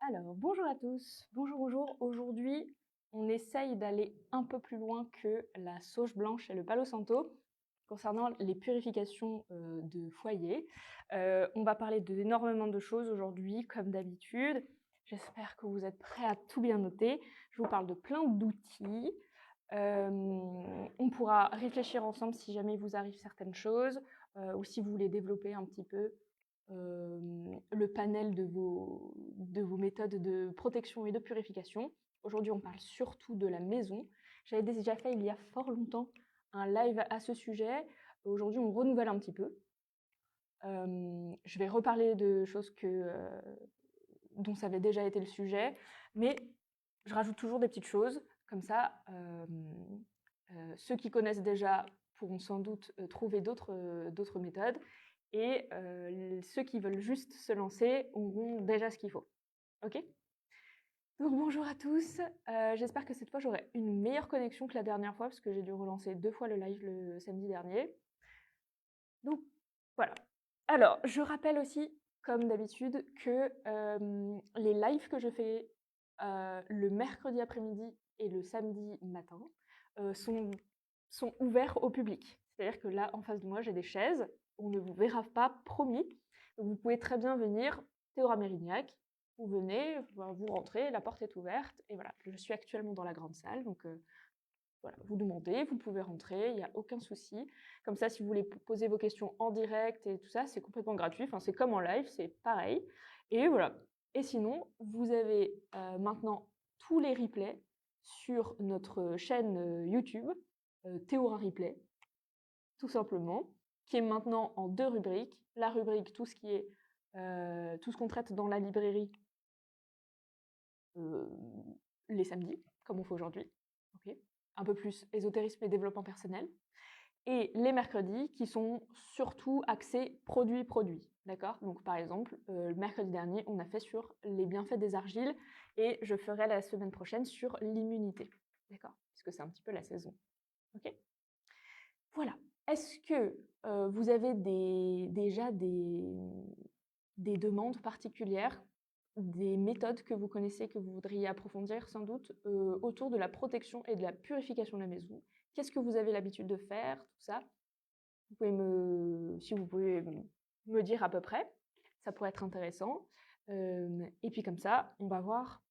Alors, bonjour à tous. Bonjour, bonjour. Aujourd'hui, on essaye d'aller un peu plus loin que la sauge blanche et le palo santo concernant les purifications de foyer. On va parler d'énormément de choses aujourd'hui, comme d'habitude. J'espère que vous êtes prêts à tout bien noter. Je vous parle de plein d'outils. On pourra réfléchir ensemble si jamais il vous arrive certaines choses ou si vous voulez développer un petit peu le panel de vos méthodes de protection et de purification. Aujourd'hui, on parle surtout de la maison. J'avais déjà fait il y a fort longtemps un live à ce sujet. Aujourd'hui, on renouvelle un petit peu. Je vais reparler de choses dont ça avait déjà été le sujet, mais je rajoute toujours des petites choses. Comme ça, ceux qui connaissent déjà pourront sans doute trouver d'autres méthodes. Et ceux qui veulent juste se lancer auront déjà ce qu'il faut. Ok? Donc bonjour à tous, j'espère que cette fois j'aurai une meilleure connexion que la dernière fois parce que j'ai dû relancer 2 fois le live le samedi dernier. Donc voilà. Alors je rappelle aussi, comme d'habitude, que les lives que je fais le mercredi après-midi et le samedi matin sont ouverts au public. C'est-à-dire que là, en face de moi, j'ai des chaises. On ne vous verra pas, promis. Donc, vous pouvez très bien venir, Théora Mérignac. Vous venez, vous rentrez, la porte est ouverte. Et voilà, je suis actuellement dans la grande salle. Donc, voilà, vous demandez, vous pouvez rentrer, il n'y a aucun souci. Comme ça, si vous voulez poser vos questions en direct et tout ça, c'est complètement gratuit. Enfin, c'est comme en live, c'est pareil. Et voilà. Et sinon, vous avez maintenant tous les replays sur notre chaîne YouTube, Théora Replay, tout simplement, qui est maintenant en 2 rubriques. La rubrique, tout ce qu'on traite dans la librairie les samedis, comme on fait aujourd'hui. Okay, un peu plus ésotérisme et développement personnel. Et les mercredis qui sont surtout axés produits. D'accord? Donc par exemple, le mercredi dernier, on a fait sur les bienfaits des argiles et je ferai la semaine prochaine sur l'immunité. D'accord? Parce que c'est un petit peu la saison. Ok? Voilà. Est-ce que vous avez déjà des demandes particulières, des méthodes que vous connaissez, que vous voudriez approfondir sans doute, autour de la protection et de la purification de la maison? Qu'est-ce que vous avez l'habitude de faire? Tout ça. Si vous pouvez me dire à peu près, ça pourrait être intéressant. Et puis comme ça, on va voir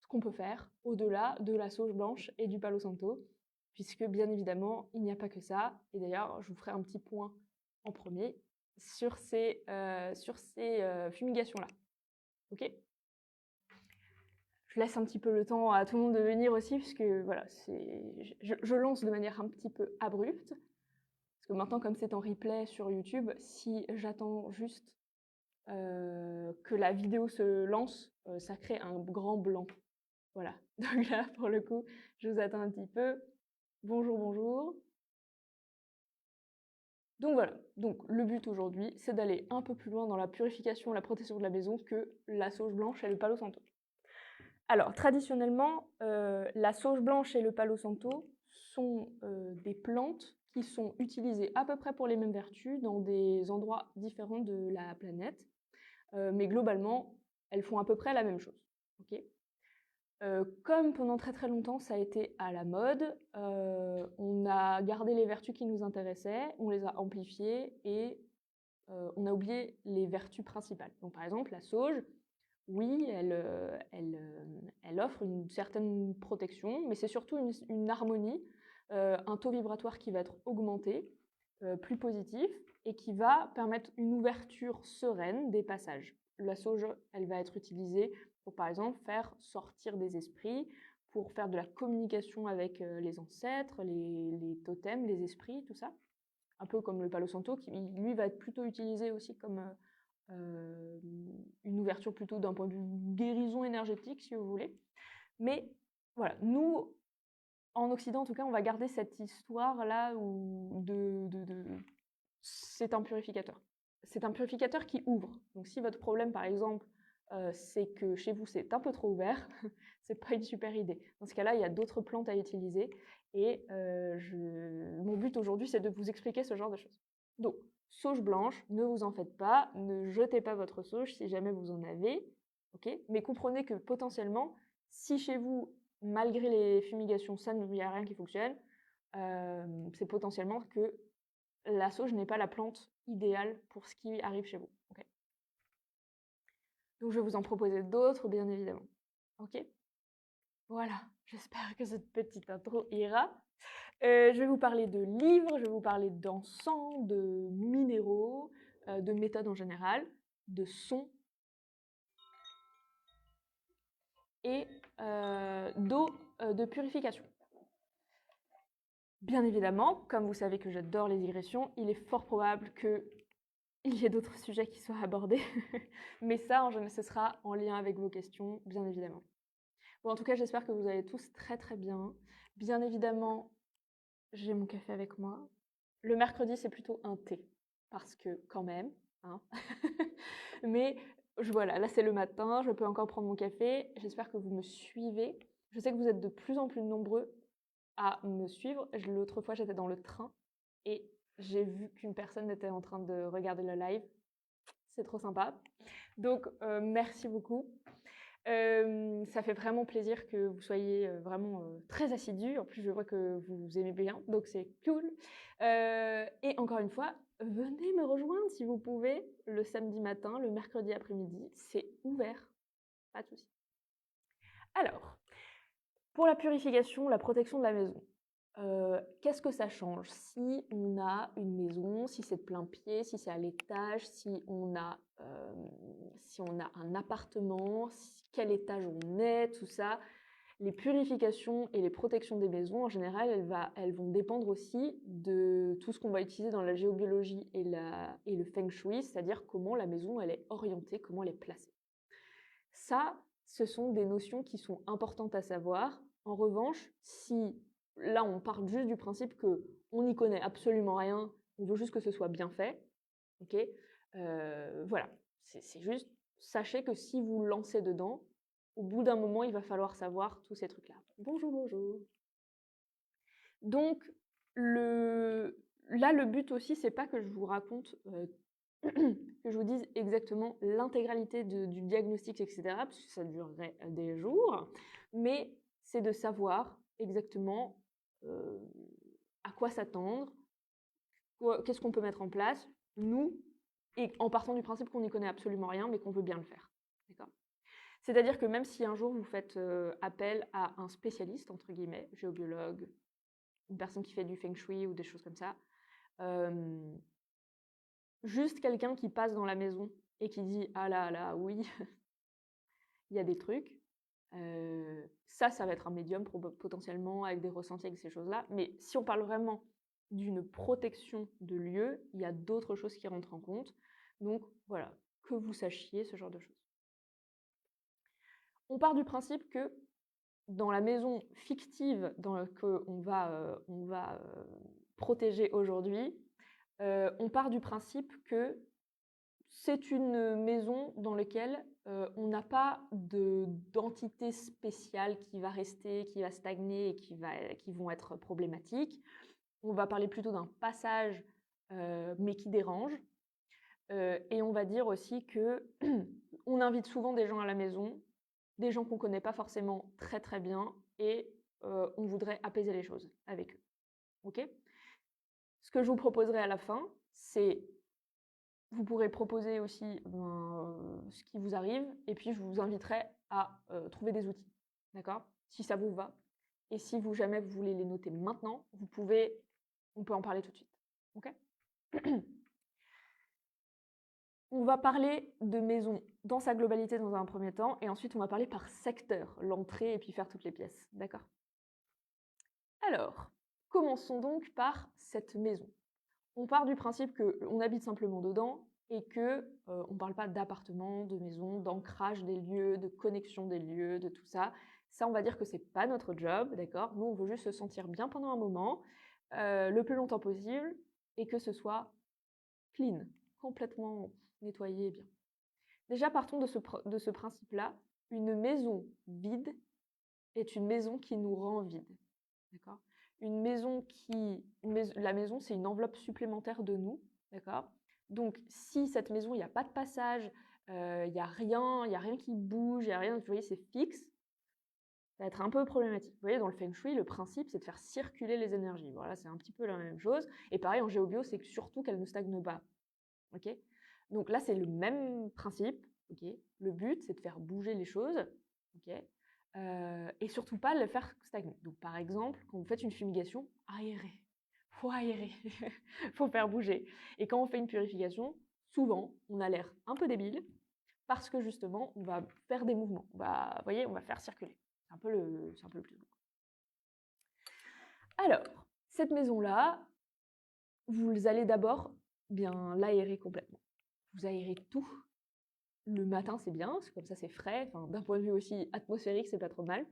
ce qu'on peut faire au-delà de la sauge blanche et du palo santo, puisque bien évidemment, il n'y a pas que ça. Et d'ailleurs, je vous ferai un petit point en premier sur ces fumigations-là. Ok? Je laisse un petit peu le temps à tout le monde de venir aussi, puisque voilà, je lance de manière un petit peu abrupte. Parce que maintenant, comme c'est en replay sur YouTube, si j'attends juste que la vidéo se lance, ça crée un grand blanc. Voilà. Donc là, pour le coup, je vous attends un petit peu. Bonjour, bonjour. Donc voilà. Donc le but aujourd'hui, c'est d'aller un peu plus loin dans la purification, la protection de la maison que la sauge blanche et le palo santo. Alors, traditionnellement, la sauge blanche et le palo santo sont des plantes qui sont utilisées à peu près pour les mêmes vertus dans des endroits différents de la planète. Mais globalement, elles font à peu près la même chose. Okay, comme pendant très très longtemps ça a été à la mode, on a gardé les vertus qui nous intéressaient, on les a amplifiées et on a oublié les vertus principales. Donc par exemple la sauge, oui, elle offre une certaine protection, mais c'est surtout une harmonie, un taux vibratoire qui va être augmenté, plus positif, et qui va permettre une ouverture sereine des passages. La sauge, elle va être utilisée pour, par exemple, faire sortir des esprits, pour faire de la communication avec les ancêtres, les totems, les esprits, tout ça. Un peu comme le palo santo, qui lui va être plutôt utilisé aussi comme une ouverture plutôt d'un point de vue guérison énergétique, si vous voulez. Mais voilà, nous, en Occident, en tout cas, on va garder cette histoire-là c'est un purificateur. C'est un purificateur qui ouvre. Donc si votre problème, par exemple, c'est que chez vous, c'est un peu trop ouvert, c'est pas une super idée. Dans ce cas-là, il y a d'autres plantes à utiliser. Et mon but aujourd'hui, c'est de vous expliquer ce genre de choses. Donc, sauge blanche, ne vous en faites pas, ne jetez pas votre sauge si jamais vous en avez. ok? Mais comprenez que potentiellement, si chez vous, malgré les fumigations, il n'y a rien qui fonctionne, c'est potentiellement que la sauge n'est pas la plante idéale pour ce qui arrive chez vous. Okay, donc je vais vous en proposer d'autres, bien évidemment. Ok? Voilà, j'espère que cette petite intro ira. Je vais vous parler de livres, je vais vous parler d'encens, de minéraux, de méthodes en général, de sons et d'eau de purification. Bien évidemment, comme vous savez que j'adore les digressions, il est fort probable qu'il y ait d'autres sujets qui soient abordés, mais ça, ce sera en lien avec vos questions, bien évidemment. Bon, en tout cas, j'espère que vous allez tous très très bien. Bien évidemment, j'ai mon café avec moi. Le mercredi, c'est plutôt un thé, parce que quand même, hein. Mais voilà, là c'est le matin, je peux encore prendre mon café. J'espère que vous me suivez. Je sais que vous êtes de plus en plus nombreux à me suivre. L'autre fois, j'étais dans le train et j'ai vu qu'une personne était en train de regarder le live. C'est trop sympa. Donc, merci beaucoup. Ça fait vraiment plaisir que vous soyez vraiment très assidus. En plus, je vois que vous aimez bien, donc c'est cool. Et encore une fois, venez me rejoindre si vous pouvez le samedi matin, le mercredi après-midi. C'est ouvert, pas de souci. Alors, pour la purification, la protection de la maison, qu'est-ce que ça change si on a une maison, si c'est de plein pied, si c'est à l'étage, si on a un appartement, quel étage on est, tout ça. Les purifications et les protections des maisons, en général, elles vont dépendre aussi de tout ce qu'on va utiliser dans la géobiologie et le feng shui, c'est-à-dire comment la maison elle est orientée, comment elle est placée. Ça, ce sont des notions qui sont importantes à savoir. En revanche, si là on part juste du principe que on n'y connaît absolument rien, on veut juste que ce soit bien fait, ok, voilà, c'est juste, sachez que si vous lancez dedans, au bout d'un moment, il va falloir savoir tous ces trucs-là. Bonjour, bonjour. Donc, là, le but aussi, c'est pas que je vous raconte que je vous dise exactement l'intégralité du diagnostic, etc., parce que ça durerait des jours, mais c'est de savoir exactement à quoi s'attendre, qu'est-ce qu'on peut mettre en place, nous, et en partant du principe qu'on n'y connaît absolument rien, mais qu'on veut bien le faire. D'accord ? C'est-à-dire que même si un jour vous faites appel à un spécialiste, entre guillemets, géobiologue, une personne qui fait du feng shui ou des choses comme ça, juste quelqu'un qui passe dans la maison et qui dit « Ah là là, oui, il y a des trucs », ça va être un médium potentiellement avec des ressentis, avec ces choses-là. Mais si on parle vraiment d'une protection de lieu, il y a d'autres choses qui rentrent en compte. Donc voilà, que vous sachiez ce genre de choses. On part du principe que dans la maison fictive qu'on va protéger aujourd'hui, on part du principe que c'est une maison dans laquelle on n'a pas d'entité spéciale qui va rester, qui va stagner et qui vont être problématiques. On va parler plutôt d'un passage, mais qui dérange. Et on va dire aussi que on invite souvent des gens à la maison, des gens qu'on ne connaît pas forcément très très bien, et on voudrait apaiser les choses avec eux. Ok ? Ce que je vous proposerai à la fin, c'est vous pourrez proposer aussi ce qui vous arrive, et puis je vous inviterai à trouver des outils, d'accord ? Si ça vous va. Et si jamais vous voulez les noter maintenant, on peut en parler tout de suite. Ok ? On va parler de maison dans sa globalité dans un premier temps, et ensuite on va parler par secteur, l'entrée, et puis faire toutes les pièces, d'accord ? Alors, commençons donc par cette maison. On part du principe qu'on habite simplement dedans et qu'on ne parle pas d'appartement, de maison, d'ancrage des lieux, de connexion des lieux, de tout ça. Ça, on va dire que ce n'est pas notre job, d'accord ? Nous, on veut juste se sentir bien pendant un moment, le plus longtemps possible, et que ce soit clean, complètement nettoyé et bien. Déjà, partons de ce principe-là. Une maison vide est une maison qui nous rend vide, d'accord ? La maison, c'est une enveloppe supplémentaire de nous, d'accord ? Donc, si cette maison, il n'y a pas de passage, il n'y a rien qui bouge, il n'y a rien, vous voyez, c'est fixe, ça va être un peu problématique. Vous voyez, dans le Feng Shui, le principe, c'est de faire circuler les énergies. Voilà, c'est un petit peu la même chose. Et pareil, en géobio, c'est que surtout qu'elles ne stagnent pas. Ok? Donc là, c'est le même principe. Ok? Le but, c'est de faire bouger les choses. Ok? Et surtout pas le faire stagner. Donc par exemple, quand vous faites une fumigation, aérez. Faut aérer. Faut faire bouger. Et quand on fait une purification, souvent, on a l'air un peu débile parce que justement, on va faire des mouvements. Vous voyez, on va faire circuler. C'est un peu le plus long. Alors, cette maison-là, vous allez d'abord bien l'aérer complètement. Vous aérez tout. Le matin, c'est bien, parce que comme ça, c'est frais. Enfin, d'un point de vue aussi atmosphérique, c'est pas trop mal.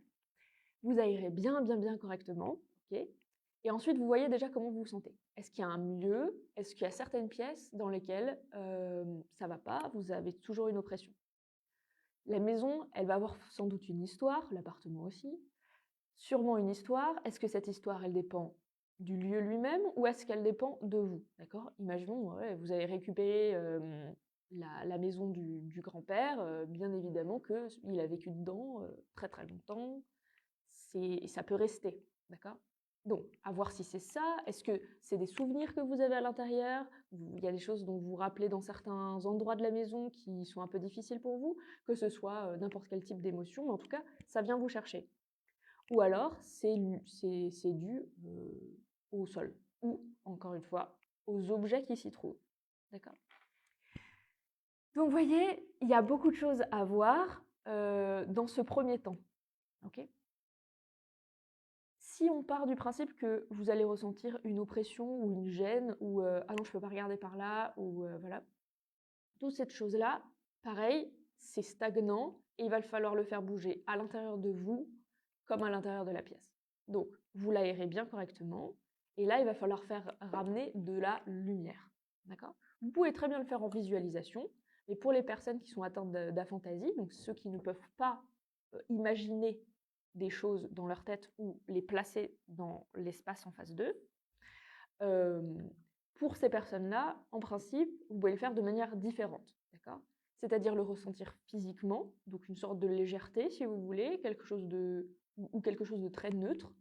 Vous aérez bien correctement. Ok. Et ensuite, vous voyez déjà comment vous vous sentez. Est-ce qu'il y a un milieu? Est-ce qu'il y a certaines pièces dans lesquelles ça va pas? Vous avez toujours une oppression. La maison, elle va avoir sans doute une histoire, l'appartement aussi. Sûrement une histoire. Est-ce que cette histoire, elle dépend du lieu lui-même ou est-ce qu'elle dépend de vous? D'accord? Imaginons, ouais, vous avez récupéré la maison du grand-père, bien évidemment qu'il a vécu dedans très très longtemps. Ça peut rester, d'accord? Donc, à voir si c'est ça. Est-ce que c'est des souvenirs que vous avez à l'intérieur? Il y a des choses dont vous vous rappelez dans certains endroits de la maison qui sont un peu difficiles pour vous, que ce soit n'importe quel type d'émotion, mais en tout cas, ça vient vous chercher. Ou alors, c'est dû au sol, ou, encore une fois, aux objets qui s'y trouvent. D'accord? Donc, vous voyez, il y a beaucoup de choses à voir dans ce premier temps. Ok? Si on part du principe que vous allez ressentir une oppression ou une gêne, ou ah non, je ne peux pas regarder par là, ou voilà, toute cette chose-là, pareil, c'est stagnant et il va falloir le faire bouger à l'intérieur de vous comme à l'intérieur de la pièce. Donc, vous l'aérez bien correctement et là, il va falloir faire ramener de la lumière. D'accord? Vous pouvez très bien le faire en visualisation, mais pour les personnes qui sont atteintes d'aphantasie, donc ceux qui ne peuvent pas imaginer des choses dans leur tête ou les placer dans l'espace en face d'eux, pour ces personnes-là, en principe, vous pouvez le faire de manière différente, d'accord? C'est-à-dire le ressentir physiquement, donc une sorte de légèreté, si vous voulez, quelque chose de très neutre,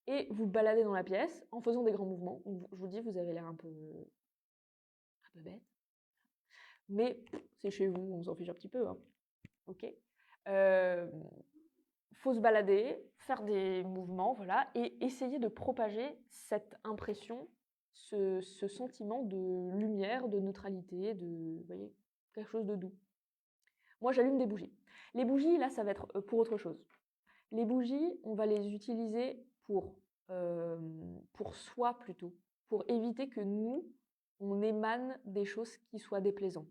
et vous baladez dans la pièce en faisant des grands mouvements. Je vous dis, vous avez l'air un peu bête, mais c'est chez vous, on s'en fiche un petit peu, hein. Ok? Faut se balader, faire des mouvements, voilà, et essayer de propager cette impression, ce sentiment de lumière, de neutralité, vous voyez, quelque chose de doux. Moi, j'allume des bougies. Les bougies, là, ça va être pour autre chose. Les bougies, on va les utiliser pour soi plutôt, pour éviter que nous, on émane des choses qui soient déplaisantes.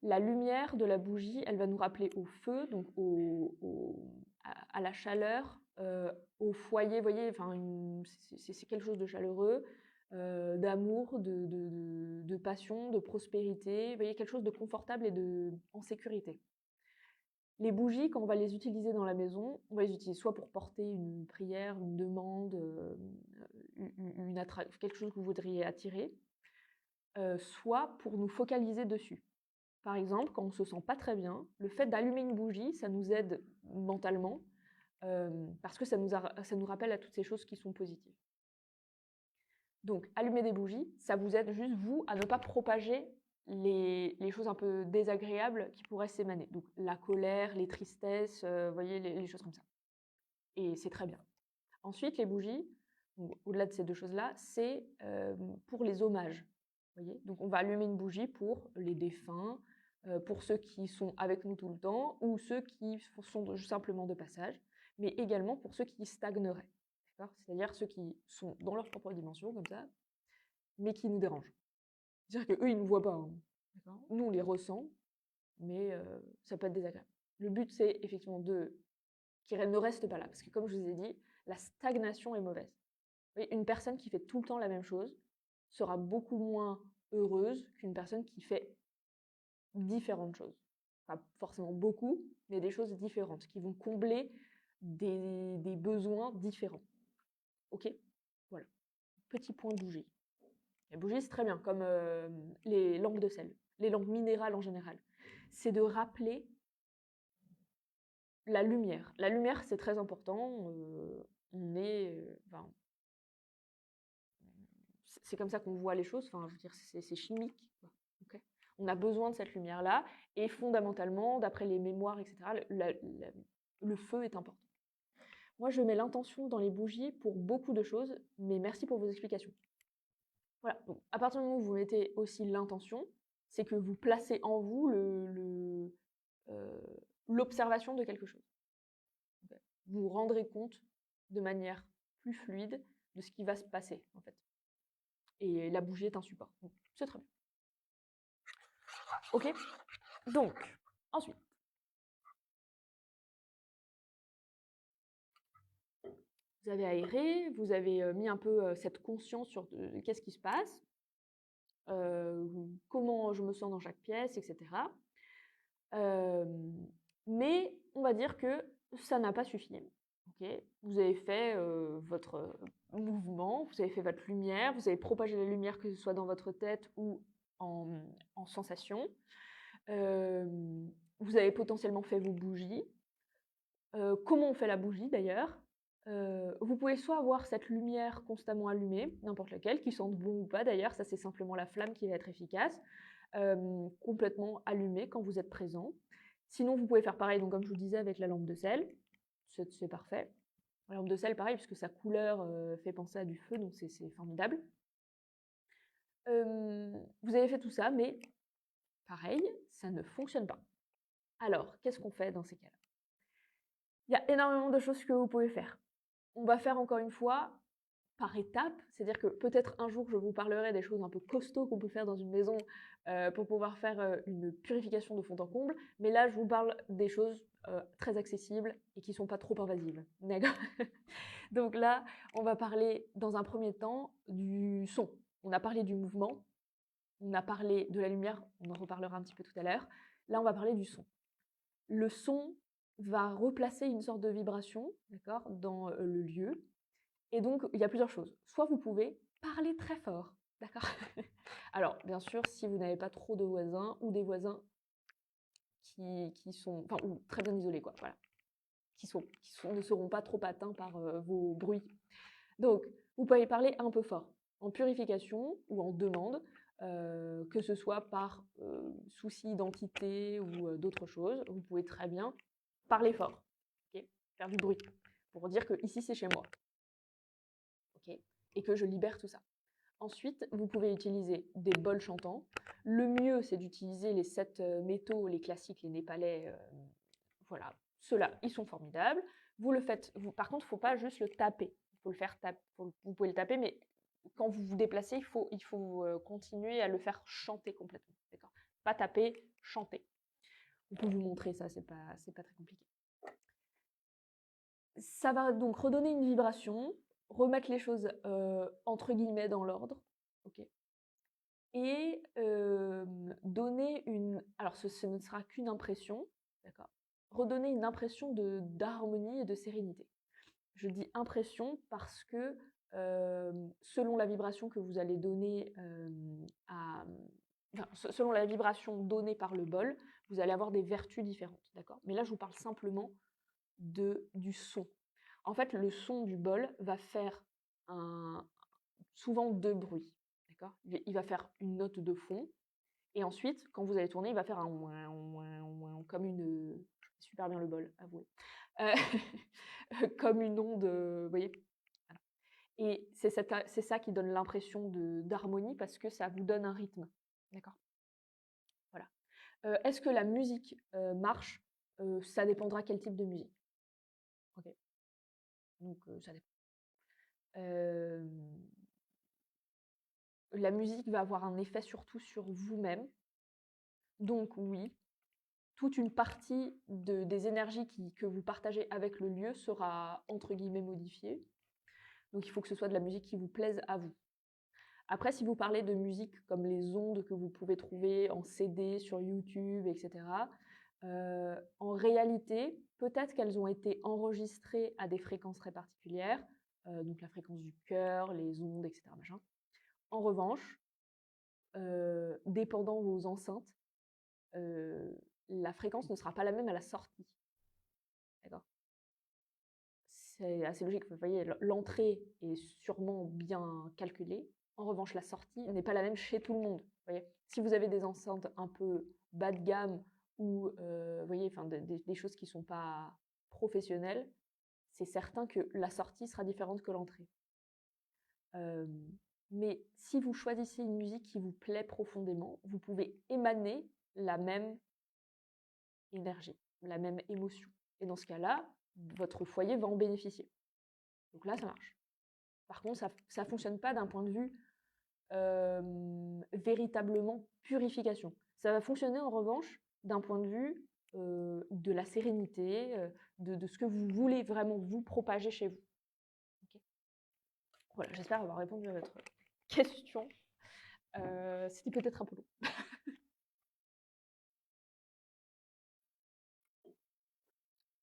La lumière de la bougie, elle va nous rappeler au feu, donc à la chaleur, au foyer, vous voyez, enfin, c'est quelque chose de chaleureux, d'amour, de passion, de prospérité, vous voyez, quelque chose de confortable et en sécurité. Les bougies, quand on va les utiliser dans la maison, on va les utiliser soit pour porter une prière, une demande, quelque chose que vous voudriez attirer, soit pour nous focaliser dessus. Par exemple, quand on ne se sent pas très bien, le fait d'allumer une bougie, ça nous aide mentalement parce que ça nous rappelle à toutes ces choses qui sont positives. Donc, allumer des bougies, ça vous aide juste, vous, à ne pas propager les choses un peu désagréables qui pourraient s'émaner. Donc, la colère, les tristesses, vous voyez, les choses comme ça. Et c'est très bien. Ensuite, les bougies, au-delà de ces deux choses-là, c'est pour les hommages. Voyez, donc, on va allumer une bougie pour les défunts, pour ceux qui sont avec nous tout le temps ou ceux qui sont simplement de passage, mais également pour ceux qui stagneraient. C'est-à-dire ceux qui sont dans leur propre dimension, comme ça, mais qui nous dérangent. C'est-à-dire qu'eux, ils ne nous voient pas. Hein. Nous, on les ressent, mais ça peut être désagréable. Le but, c'est effectivement qu'ils ne restent pas là. Parce que comme je vous ai dit, la stagnation est mauvaise. Une personne qui fait tout le temps la même chose sera beaucoup moins heureuse qu'une personne qui fait différentes choses. Pas forcément beaucoup, mais des choses différentes qui vont combler des besoins différents. Ok? Voilà. Petit point bougie. Les bougies, c'est très bien, comme les lampes de sel, les lampes minérales en général. c'est de rappeler la lumière. La lumière, c'est très important. Enfin, c'est comme ça qu'on voit les choses. Enfin, je veux dire, c'est chimique, quoi. Ok. On a besoin de cette lumière-là. Et fondamentalement, d'après les mémoires, etc., le feu est important. Moi, je mets l'intention dans les bougies pour beaucoup de choses, mais merci pour vos explications. Voilà. Donc, à partir du moment où vous mettez aussi l'intention, c'est que vous placez en vous l'observation de quelque chose. Okay. Vous vous rendrez compte de manière plus fluide de ce qui va se passer, en fait. Et la bougie est un support. Donc, c'est très bien. Ok. Donc, ensuite, vous avez aéré, vous avez mis un peu cette conscience sur qu'est-ce qui se passe, comment je me sens dans chaque pièce, etc. Mais on va dire que ça n'a pas suffi. Okay. Vous avez fait votre mouvement, vous avez fait votre lumière, vous avez propagé la lumière, que ce soit dans votre tête ou en sensation. Vous avez potentiellement fait vos bougies. Comment on fait la bougie d'ailleurs? Vous pouvez soit avoir cette lumière constamment allumée, n'importe laquelle, qui sente bon ou pas d'ailleurs, ça c'est simplement la flamme qui va être efficace, complètement allumée quand vous êtes présent. Sinon, vous pouvez faire pareil, donc comme je vous disais, avec la lampe de sel, c'est parfait. La lampe de sel, pareil, puisque sa couleur fait penser à du feu, donc c'est formidable. Vous avez fait tout ça, mais pareil, ça ne fonctionne pas. Alors, qu'est-ce qu'on fait dans ces cas-là? Il y a énormément de choses que vous pouvez faire. On va faire encore une fois par étapes, c'est-à-dire que peut-être un jour je vous parlerai des choses un peu costauds qu'on peut faire dans une maison pour pouvoir faire une purification de fond en comble, mais là je vous parle des choses très accessibles et qui ne sont pas trop invasives. D'accord? Donc là, on va parler dans un premier temps du son. On a parlé du mouvement, on a parlé de la lumière, on en reparlera un petit peu tout à l'heure. Là, on va parler du son. Le son va replacer une sorte de vibration, d'accord, dans le lieu. Et donc, il y a plusieurs choses. Soit vous pouvez parler très fort, d'accord? Alors, bien sûr, si vous n'avez pas trop de voisins ou des voisins qui sont, enfin, ou très bien isolés, quoi, voilà, ne seront pas trop atteints par vos bruits. Donc, vous pouvez parler un peu fort, en purification ou en demande, que ce soit par souci d'identité ou d'autres choses. Vous pouvez très bien parler fort, okay, faire du bruit, pour dire que ici c'est chez moi. Okay, et que je libère tout ça. Ensuite, vous pouvez utiliser des bols chantants. Le mieux, c'est d'utiliser les 7 métaux, les classiques, les népalais. Voilà, ceux-là, ils sont formidables. Vous le faites. Par contre, il ne faut pas juste le taper. Il faut le faire taper. Vous pouvez le taper, mais quand vous vous déplacez, il faut continuer à le faire chanter complètement. D'accord? Pas taper, chanter. On peut vous montrer ça, c'est pas très compliqué. Ça va donc redonner une vibration, remettre les choses entre guillemets dans l'ordre, ok, et donner une. Alors ce ne sera qu'une impression, d'accord. Redonner une impression d'harmonie et de sérénité. Je dis impression parce que selon la vibration que vous allez donner selon la vibration donnée par le bol, vous allez avoir des vertus différentes, d'accord. Mais là, je vous parle simplement du son. En fait, le son du bol va faire souvent 2 bruits, d'accord. Il va faire une note de fond, et ensuite, quand vous allez tourner, il va faire un ouin, ouin, ouin, comme une. Super bien le bol, avouez. Comme une onde, vous voyez. Voilà. Et c'est ça qui donne l'impression d'harmonie, parce que ça vous donne un rythme, d'accord. Voilà. Est-ce que la musique marche? Ça dépendra quel type de musique. Ok. Donc ça dépend. La musique va avoir un effet surtout sur vous-même. Donc oui, toute une partie des énergies que vous partagez avec le lieu sera entre guillemets modifiée. Donc il faut que ce soit de la musique qui vous plaise à vous. Après, si vous parlez de musique comme les ondes que vous pouvez trouver en CD sur YouTube, etc., en réalité, peut-être qu'elles ont été enregistrées à des fréquences très particulières, donc la fréquence du cœur, les ondes, etc. Machin. En revanche, dépendant vos enceintes, la fréquence ne sera pas la même à la sortie. D'accord? C'est assez logique. Vous voyez, l'entrée est sûrement bien calculée. En revanche, la sortie n'est pas la même chez tout le monde. Vous voyez, si vous avez des enceintes un peu bas de gamme ou vous voyez, enfin, des choses qui ne sont pas professionnelles, c'est certain que la sortie sera différente que l'entrée. Mais si vous choisissez une musique qui vous plaît profondément, vous pouvez émaner la même énergie, la même émotion. Et dans ce cas-là, votre foyer va en bénéficier. Donc là, ça marche. Par contre, ça ne fonctionne pas d'un point de vue véritablement purification. Ça va fonctionner en revanche d'un point de vue de la sérénité, de ce que vous voulez vraiment vous propager chez vous. Okay. Voilà, j'espère avoir répondu à votre question. C'était peut-être un peu long.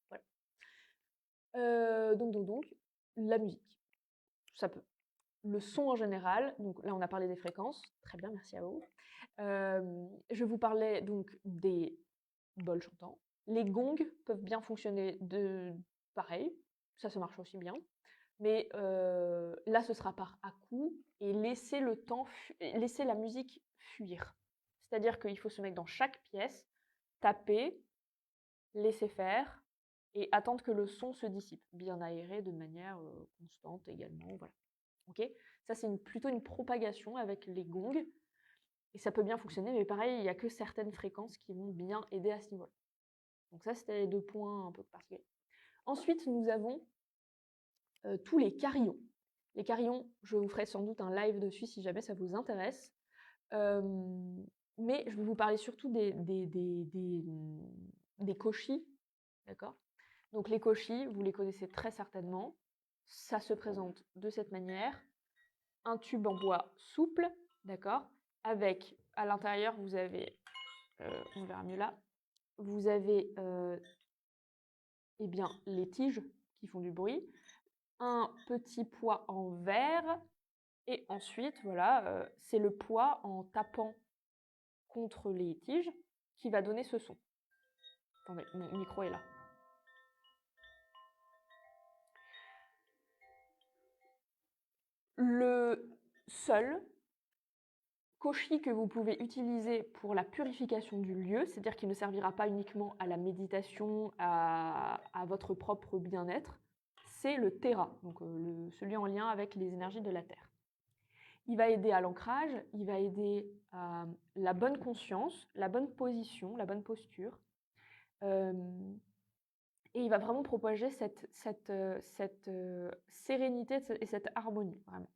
Voilà. Donc, la musique, ça peut. Le son en général, donc là on a parlé des fréquences, très bien, merci à vous. Je vous parlais donc des bols chantants. Les gongs peuvent bien fonctionner pareil, ça marche aussi bien. Mais là, ce sera par à-coups et laisser la musique fuir. C'est-à-dire qu'il faut se mettre dans chaque pièce, taper, laisser faire et attendre que le son se dissipe, bien aéré de manière constante également. Voilà. Okay, ça, c'est plutôt une propagation avec les gongs et ça peut bien fonctionner, mais pareil, il n'y a que certaines fréquences qui vont bien aider à ce niveau-là. Donc ça, c'était les 2 points un peu particuliers. Ensuite, nous avons tous les carillons. Les carillons, je vous ferai sans doute un live dessus si jamais ça vous intéresse. Mais je vais vous parler surtout des koshi, d'accord? Donc les koshi, vous les connaissez très certainement. Ça se présente de cette manière. Un tube en bois souple, d'accord? Avec, à l'intérieur, vous avez, on verra mieux là, vous avez eh bien, les tiges qui font du bruit, un petit poids en verre, et ensuite, voilà, c'est le poids en tapant contre les tiges qui va donner ce son. Attendez, mon micro est là. Le seul koshi que vous pouvez utiliser pour la purification du lieu, c'est-à-dire qu'il ne servira pas uniquement à la méditation, à votre propre bien-être, c'est le Thera, donc celui en lien avec les énergies de la Terre. Il va aider à l'ancrage, il va aider à la bonne conscience, la bonne position, la bonne posture. Et il va vraiment propager cette sérénité et cette harmonie, vraiment.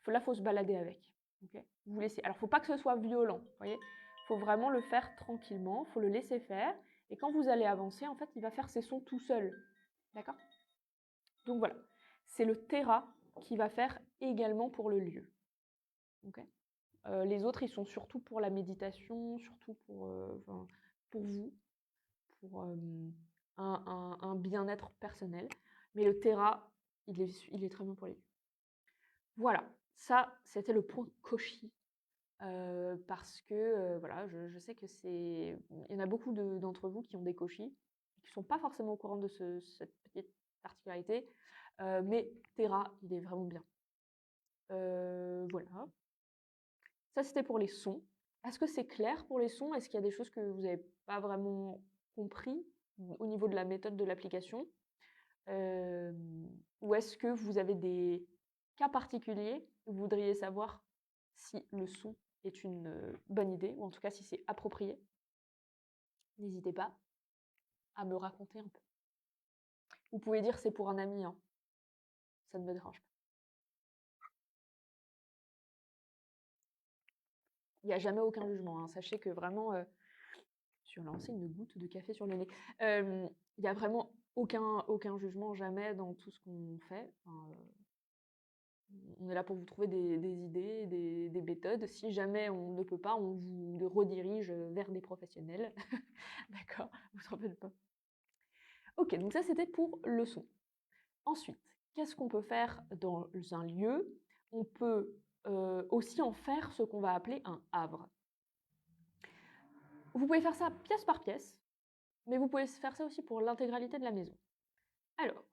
Là, il faut se balader avec. Okay, vous laissez. Alors, il ne faut pas que ce soit violent, vous voyez. Il faut vraiment le faire tranquillement, il faut le laisser faire. Et quand vous allez avancer, en fait, il va faire ses sons tout seul. D'accord? Donc voilà, c'est le Thera qui va faire également pour le lieu. Okay, les autres, ils sont surtout pour la méditation, surtout pour vous, pour un bien-être personnel. Mais le Thera, il est très bien pour les lieux. Voilà, ça, c'était le point koshi. Parce que voilà, je sais que il y en a beaucoup d'entre vous qui ont des koshi, qui ne sont pas forcément au courant de cette petite particularité, mais Thera, il est vraiment bien. Voilà. Ça, c'était pour les sons. Est-ce que c'est clair pour les sons? Est-ce qu'il y a des choses que vous n'avez pas vraiment compris au niveau de la méthode de l'application? Ou est-ce que vous avez des cas particuliers où vous voudriez savoir si le son est une bonne idée, ou en tout cas si c'est approprié? N'hésitez pas à me raconter un peu. Vous pouvez dire c'est pour un ami, hein. Ça ne me dérange pas. Il n'y a jamais aucun jugement, hein. Sachez que vraiment, je vais lancer une goutte de café sur le nez. Il n'y a vraiment aucun jugement, jamais, dans tout ce qu'on fait. Enfin, on est là pour vous trouver des idées, des méthodes. Si jamais on ne peut pas, on vous redirige vers des professionnels. D'accord? Vous en faites pas. Ok, donc ça c'était pour le son. Ensuite, qu'est-ce qu'on peut faire dans un lieu? On peut aussi en faire ce qu'on va appeler un havre. Vous pouvez faire ça pièce par pièce. mais vous pouvez faire ça aussi pour l'intégralité de la maison. Alors,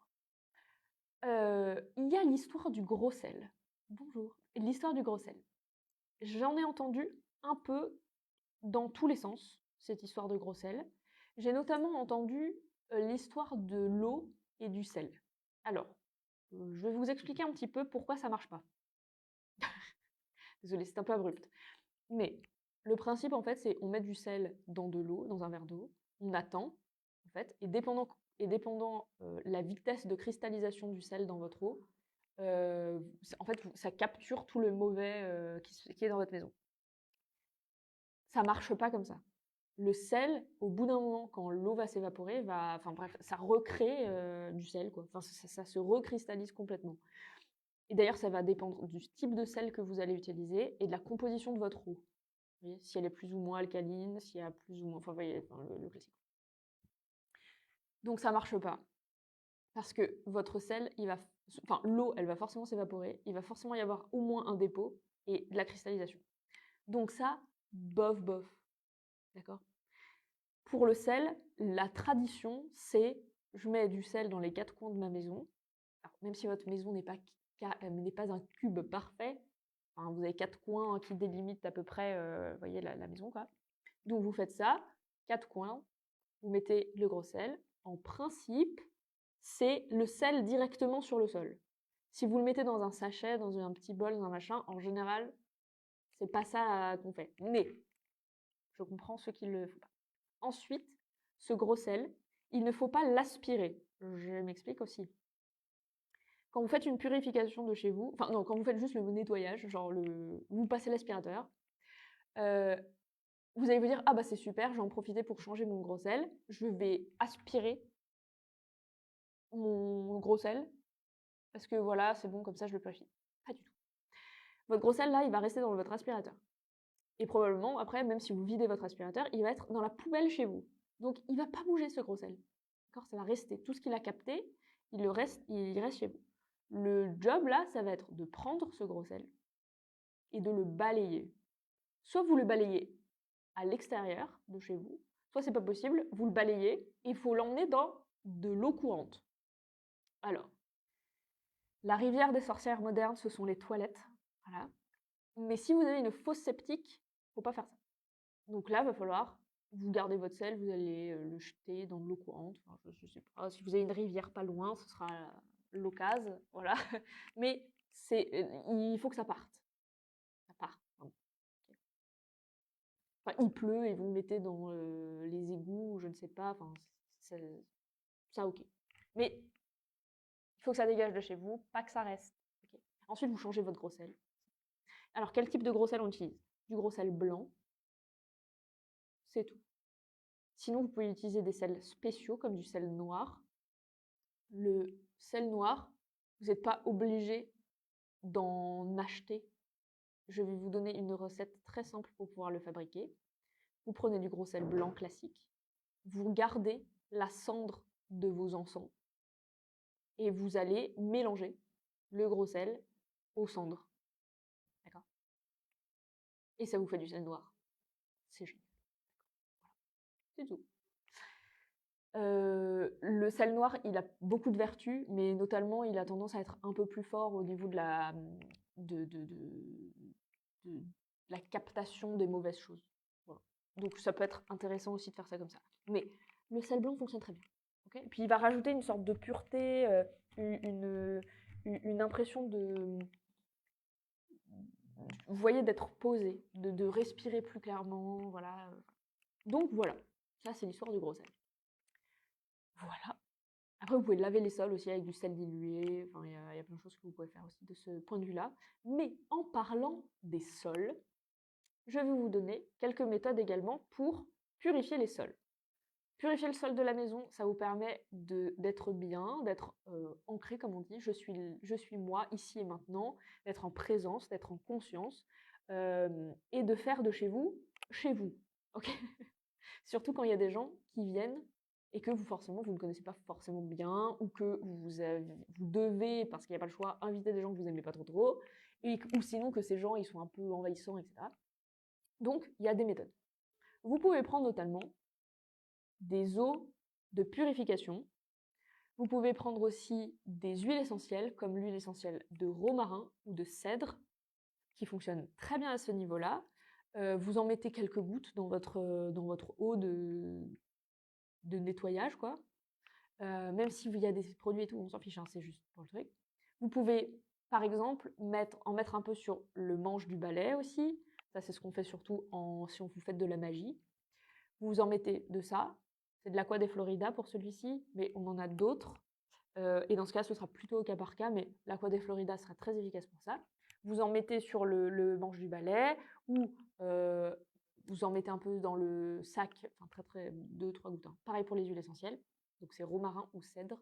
il y a l'histoire du gros sel. Bonjour. L'histoire du gros sel. J'en ai entendu un peu dans tous les sens, cette histoire de gros sel. J'ai notamment entendu l'histoire de l'eau et du sel. Alors, je vais vous expliquer un petit peu pourquoi ça marche pas. Désolée, c'est un peu abrupt. Mais le principe, en fait, c'est on met du sel dans de l'eau, dans un verre d'eau, on attend, en fait, et dépendant la vitesse de cristallisation du sel dans votre eau, en fait, ça capture tout le mauvais qui est dans votre maison. Ça marche pas comme ça. Le sel, au bout d'un moment, quand l'eau va s'évaporer, enfin bref, ça recrée du sel, quoi. Enfin, ça se recristallise complètement. Et d'ailleurs, ça va dépendre du type de sel que vous allez utiliser et de la composition de votre eau. Vous voyez, si elle est plus ou moins alcaline, s'il y a plus ou moins, enfin, vous voyez, enfin, le classique. Donc ça marche pas. Parce que votre sel, enfin, l'eau, elle va forcément s'évaporer, il va forcément y avoir au moins un dépôt et de la cristallisation. Donc ça, bof, bof. D'accord? Pour le sel, la tradition, c'est je mets du sel dans les 4 coins de ma maison. Alors, même si votre maison n'est pas un cube parfait, enfin, vous avez 4 coins qui délimitent à peu près voyez, la maison, quoi. Donc vous faites ça, 4 coins, vous mettez le gros sel. En principe, c'est le sel directement sur le sol. Si vous le mettez dans un sachet, dans un petit bol, dans un machin, en général, c'est pas ça qu'on fait. Mais je comprends ceux qui le font pas. Ensuite, ce gros sel, il ne faut pas l'aspirer. Je m'explique aussi. Quand vous faites une purification de chez vous, enfin non, quand vous faites juste le nettoyage, genre vous passez l'aspirateur, vous allez vous dire, ah bah c'est super, je vais en profiter pour changer mon gros sel, je vais aspirer mon gros sel, parce que voilà, c'est bon, comme ça je le purifie. Pas du tout. Votre gros sel là, il va rester dans votre aspirateur. Et probablement, après, même si vous videz votre aspirateur, il va être dans la poubelle chez vous. Donc il ne va pas bouger ce gros sel. D'accord? Ça va rester. Tout ce qu'il a capté, il reste chez vous. Le job là, ça va être de prendre ce gros sel et de le balayer. Soit vous le balayez à l'extérieur de chez vous, soit c'est pas possible, vous le balayez et il faut l'emmener dans de l'eau courante. Alors, la rivière des sorcières modernes, ce sont les toilettes. Voilà. Mais si vous avez une fosse septique, faut pas faire ça. Donc là, il va falloir, vous gardez votre sel, vous allez le jeter dans de l'eau courante. Enfin, je sais pas, si vous avez une rivière pas loin, ce sera l'occasion, voilà. Mais il faut que ça parte. Ça part. Enfin, il pleut et vous le mettez dans les égouts, je ne sais pas. Enfin, ça ok. Mais il faut que ça dégage de chez vous, pas que ça reste. Okay. Ensuite, vous changez votre gros sel. Alors, quel type de gros sel on utilise? Du gros sel blanc, c'est tout. Sinon, vous pouvez utiliser des sels spéciaux comme du sel noir. Le sel noir, vous n'êtes pas obligé d'en acheter. Je vais vous donner une recette très simple pour pouvoir le fabriquer. Vous prenez du gros sel blanc classique, vous gardez la cendre de vos encens et vous allez mélanger le gros sel aux cendres. D'accord? Et ça vous fait du sel noir. C'est génial. Voilà. C'est tout. Le sel noir, il a beaucoup de vertus, mais notamment, il a tendance à être un peu plus fort au niveau de la captation des mauvaises choses. Voilà. Donc ça peut être intéressant aussi de faire ça comme ça. Mais le sel blanc fonctionne très bien. Okay, et puis il va rajouter une sorte de pureté, une impression de, vous voyez, d'être posé, de respirer plus clairement. Voilà. Donc voilà, ça c'est l'histoire du gros sel. Voilà. Après, vous pouvez laver les sols aussi avec du sel dilué. Enfin, il y a plein de choses que vous pouvez faire aussi de ce point de vue-là. Mais en parlant des sols, je vais vous donner quelques méthodes également pour purifier les sols. Purifier le sol de la maison, ça vous permet d'être bien, d'être ancré, comme on dit. Je suis moi, ici et maintenant, d'être en présence, d'être en conscience, et de faire de chez vous, okay. Surtout quand il y a des gens qui viennent et que forcément, vous ne connaissez pas forcément bien, ou que vous devez, parce qu'il n'y a pas le choix, inviter des gens que vous n'aimez pas trop, ou sinon que ces gens, ils sont un peu envahissants, etc. Donc, il y a des méthodes. Vous pouvez prendre notamment des eaux de purification. Vous pouvez prendre aussi des huiles essentielles, comme l'huile essentielle de romarin ou de cèdre, qui fonctionne très bien à ce niveau-là. Vous en mettez quelques gouttes dans votre eau de nettoyage, quoi. Même s'il y a des produits et tout, on s'en fiche, hein, c'est juste pour le truc. Vous pouvez, par exemple, en mettre un peu sur le manche du balai aussi. Ça, c'est ce qu'on fait surtout si vous faites de la magie. Vous en mettez de ça. C'est de l'Aqua de Florida pour celui-ci, mais on en a d'autres. Et dans ce cas, ce sera plutôt au cas par cas, mais l'Aqua de Florida sera très efficace pour ça. Vous en mettez sur le manche du balai ou vous en mettez un peu dans le sac, enfin très 2-3 gouttes. Hein. Pareil pour les huiles essentielles, donc c'est romarin ou cèdre,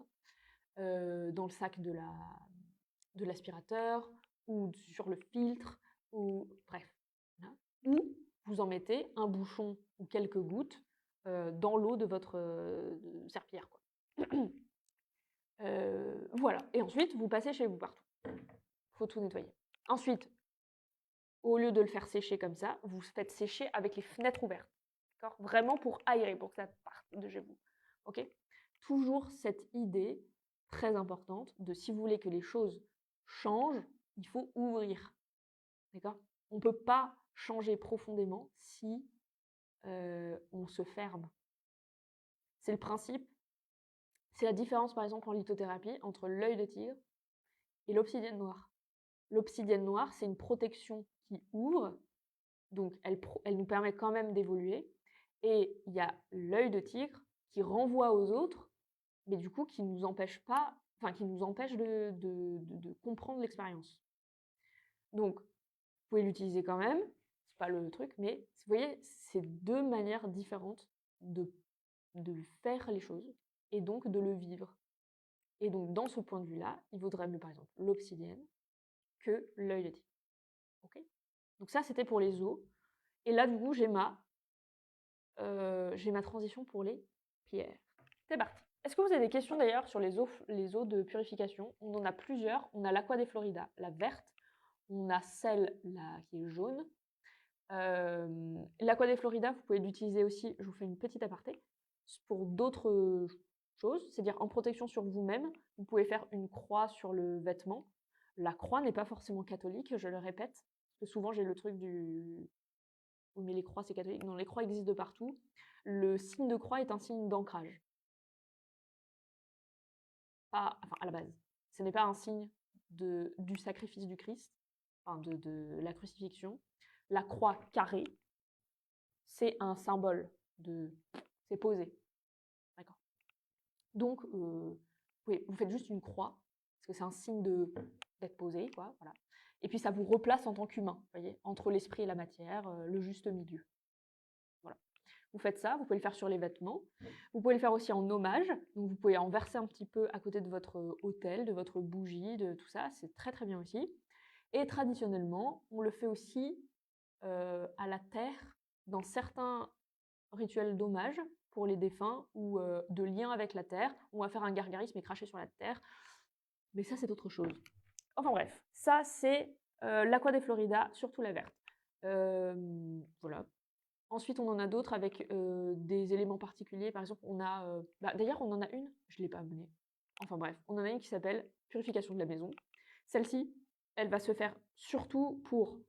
dans le sac de l'aspirateur ou sur le filtre, ou bref. Voilà. Ou vous en mettez un bouchon ou quelques gouttes dans l'eau de votre serpillière, quoi. Voilà. Et ensuite, vous passez chez vous partout. Il faut tout nettoyer. Ensuite, au lieu de le faire sécher comme ça, vous faites sécher avec les fenêtres ouvertes. D'accord ? Vraiment pour aérer, pour que ça parte de chez vous. Ok ? Toujours cette idée très importante de si vous voulez que les choses changent, il faut ouvrir. D'accord ? On ne peut pas changer profondément si on se ferme. C'est le principe. C'est la différence, par exemple, en lithothérapie entre l'œil de tigre et l'obsidienne noire. L'obsidienne noire, c'est une protection qui ouvre, donc elle nous permet quand même d'évoluer. Et il y a l'œil de tigre qui renvoie aux autres, mais du coup qui nous empêche pas, enfin qui nous empêche de comprendre l'expérience. Donc, vous pouvez l'utiliser quand même, c'est pas le truc, mais vous voyez, c'est deux manières différentes de faire les choses et donc de le vivre. Et donc, dans ce point de vue-là, il vaudrait mieux, par exemple, l'obsidienne que l'œil de tigre. Ok ? Donc ça, c'était pour les os. Et là, du coup, j'ai ma transition pour les pierres. C'est parti. Est-ce que vous avez des questions d'ailleurs sur les eaux de purification? On en a plusieurs. On a l'Aqua de Florida, la verte. On a celle-là qui est jaune. L'Aqua de Florida, vous pouvez l'utiliser aussi, je vous fais une petite aparté, pour d'autres choses, c'est-à-dire en protection sur vous-même. Vous pouvez faire une croix sur le vêtement. La croix n'est pas forcément catholique, je le répète, parce que souvent j'ai le truc du oui, mais les croix, c'est catholique. Non, les croix existent de partout. Le signe de croix est un signe d'ancrage. Enfin, à la base. Ce n'est pas un signe du sacrifice du Christ, enfin de la crucifixion. La croix carrée, c'est un symbole c'est posé. D'accord. Donc, vous faites juste une croix, parce que c'est un signe d'être posé, quoi. Voilà. Et puis, ça vous replace en tant qu'humain, voyez, entre l'esprit et la matière, le juste milieu. Voilà. Vous faites ça, vous pouvez le faire sur les vêtements. Vous pouvez le faire aussi en hommage. Donc, vous pouvez en verser un petit peu à côté de votre autel, de votre bougie, de tout ça. C'est très, très bien aussi. Et traditionnellement, on le fait aussi à la terre dans certains rituels d'hommage pour les défunts ou de lien avec la terre. On va faire un gargarisme et cracher sur la terre. Mais ça, c'est autre chose. Enfin bref, ça, c'est l'Aqua de Florida, surtout la verte. Voilà. Ensuite, on en a d'autres avec des éléments particuliers. Par exemple, on a... d'ailleurs, on en a une, je ne l'ai pas abonnée. Enfin bref, on en a une qui s'appelle Purification de la maison. Celle-ci, elle va se faire surtout pour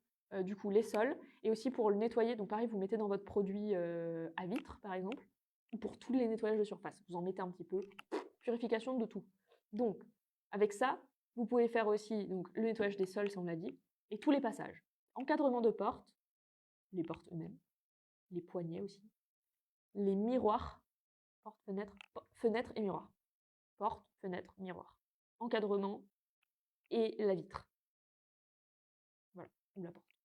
du coup les sols et aussi pour le nettoyer. Donc pareil, vous mettez dans votre produit à vitre, par exemple, ou pour tous les nettoyages de surface. Vous en mettez un petit peu. Purification de tout. Donc, avec ça, vous pouvez faire aussi donc, le nettoyage des sols, si on l'a dit, et tous les passages. Encadrement de portes, les portes eux-mêmes, les poignets aussi, les miroirs, porte, fenêtre et miroir. Porte, fenêtre, miroir. Encadrement et la vitre. Voilà, ou la porte.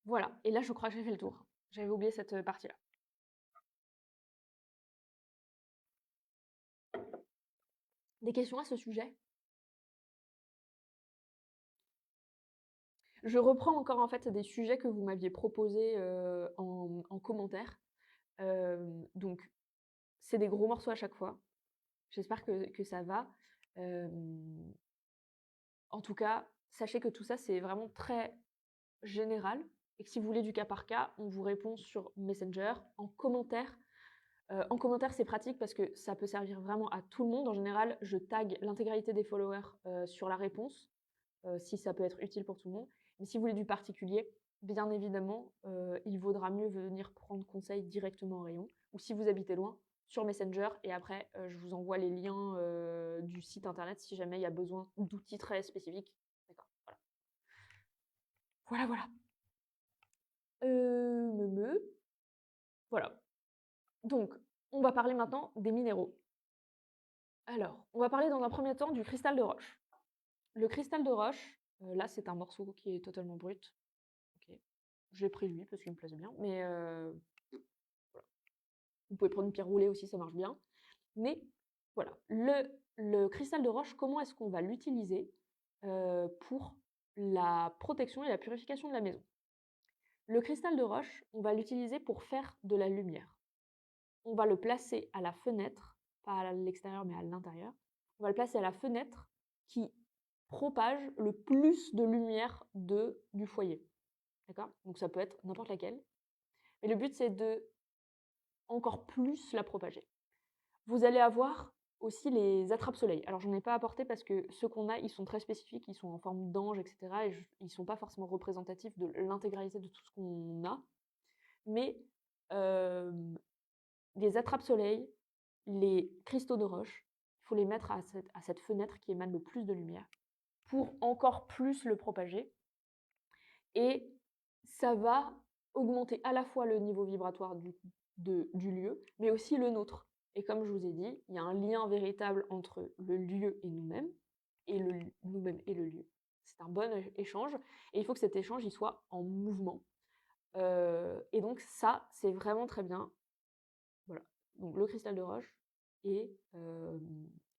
Voilà, et là je crois que j'ai fait le tour. J'avais oublié cette partie-là. Des questions à ce sujet? Je reprends encore en fait des sujets que vous m'aviez proposés en commentaire. Donc, c'est des gros morceaux à chaque fois. J'espère que ça va. En tout cas, sachez que tout ça, c'est vraiment très général et que si vous voulez du cas par cas, on vous répond sur Messenger, en commentaire. En commentaire, c'est pratique parce que ça peut servir vraiment à tout le monde. En général, je tag l'intégralité des followers sur la réponse, si ça peut être utile pour tout le monde. Mais si vous voulez du particulier, bien évidemment, il vaudra mieux venir prendre conseil directement en rayon. Ou si vous habitez loin, sur Messenger. Et après, je vous envoie les liens du site internet si jamais il y a besoin d'outils très spécifiques. D'accord, voilà. Voilà, voilà. Voilà. Donc, on va parler maintenant des minéraux. Alors, on va parler dans un premier temps du cristal de roche. Le cristal de roche, là, c'est un morceau qui est totalement brut. Ok. Je l'ai pris lui parce qu'il me plaisait bien, mais voilà. Vous pouvez prendre une pierre roulée aussi, ça marche bien. Mais voilà, le cristal de roche, comment est-ce qu'on va l'utiliser pour la protection et la purification de la maison? Le cristal de roche, on va l'utiliser pour faire de la lumière. On va le placer à la fenêtre, pas à l'extérieur mais à l'intérieur. On va le placer à la fenêtre qui propage le plus de lumière du foyer. D'accord? Donc ça peut être n'importe laquelle. Mais le but, c'est de encore plus la propager. Vous allez avoir aussi les attrape-soleil. Alors j'en ai pas apporté parce que ceux qu'on a, ils sont très spécifiques, ils sont en forme d'ange, etc. Et ils sont pas forcément représentatifs de l'intégralité de tout ce qu'on a. Mais les attrape-soleil, les cristaux de roche, il faut les mettre à cette fenêtre qui émane le plus de lumière pour encore plus le propager. Et ça va augmenter à la fois le niveau vibratoire du lieu, mais aussi le nôtre. Et comme je vous ai dit, il y a un lien véritable entre le lieu et nous-mêmes, et nous-mêmes et le lieu. C'est un bon échange, et il faut que cet échange il soit en mouvement. Et donc ça, c'est vraiment très bien. Voilà. Donc le cristal de roche et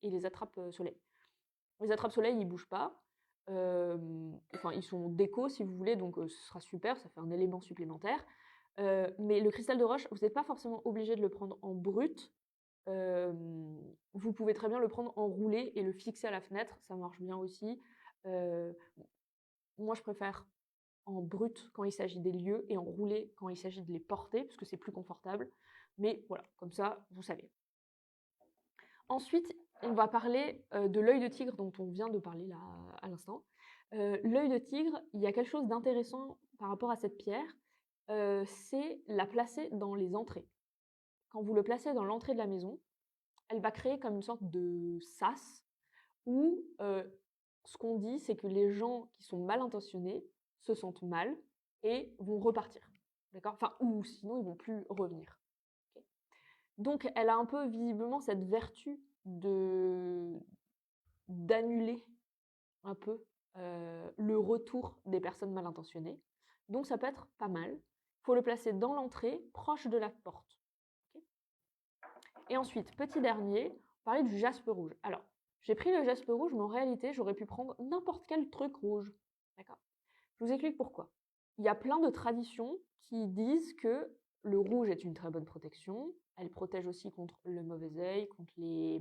les attrape-soleil. Les attrape-soleil, ils bougent pas. Enfin, ils sont déco si vous voulez, donc ce sera super, ça fait un élément supplémentaire. Mais le cristal de roche, vous n'êtes pas forcément obligé de le prendre en brut. Vous pouvez très bien le prendre en roulé et le fixer à la fenêtre, ça marche bien aussi. Moi, je préfère en brut quand il s'agit des lieux et en roulé quand il s'agit de les porter, parce que c'est plus confortable. Mais voilà, comme ça, vous savez. Ensuite, on va parler de l'œil de tigre dont on vient de parler là à l'instant. L'œil de tigre, il y a quelque chose d'intéressant par rapport à cette pierre, c'est la placer dans les entrées. Quand vous le placez dans l'entrée de la maison, elle va créer comme une sorte de sas où ce qu'on dit, c'est que les gens qui sont mal intentionnés se sentent mal et vont repartir. D'accord? Enfin, ou sinon, ils vont plus revenir. Okay. Donc, elle a un peu visiblement cette vertu d'annuler un peu le retour des personnes mal intentionnées. Donc, ça peut être pas mal. Il faut le placer dans l'entrée, proche de la porte. Okay. Et ensuite, petit dernier, on parlait du jaspe rouge. Alors, j'ai pris le jaspe rouge, mais en réalité, j'aurais pu prendre n'importe quel truc rouge. D'accord? Je vous explique pourquoi. Il y a plein de traditions qui disent que le rouge est une très bonne protection. Elle protège aussi contre le mauvais œil, contre les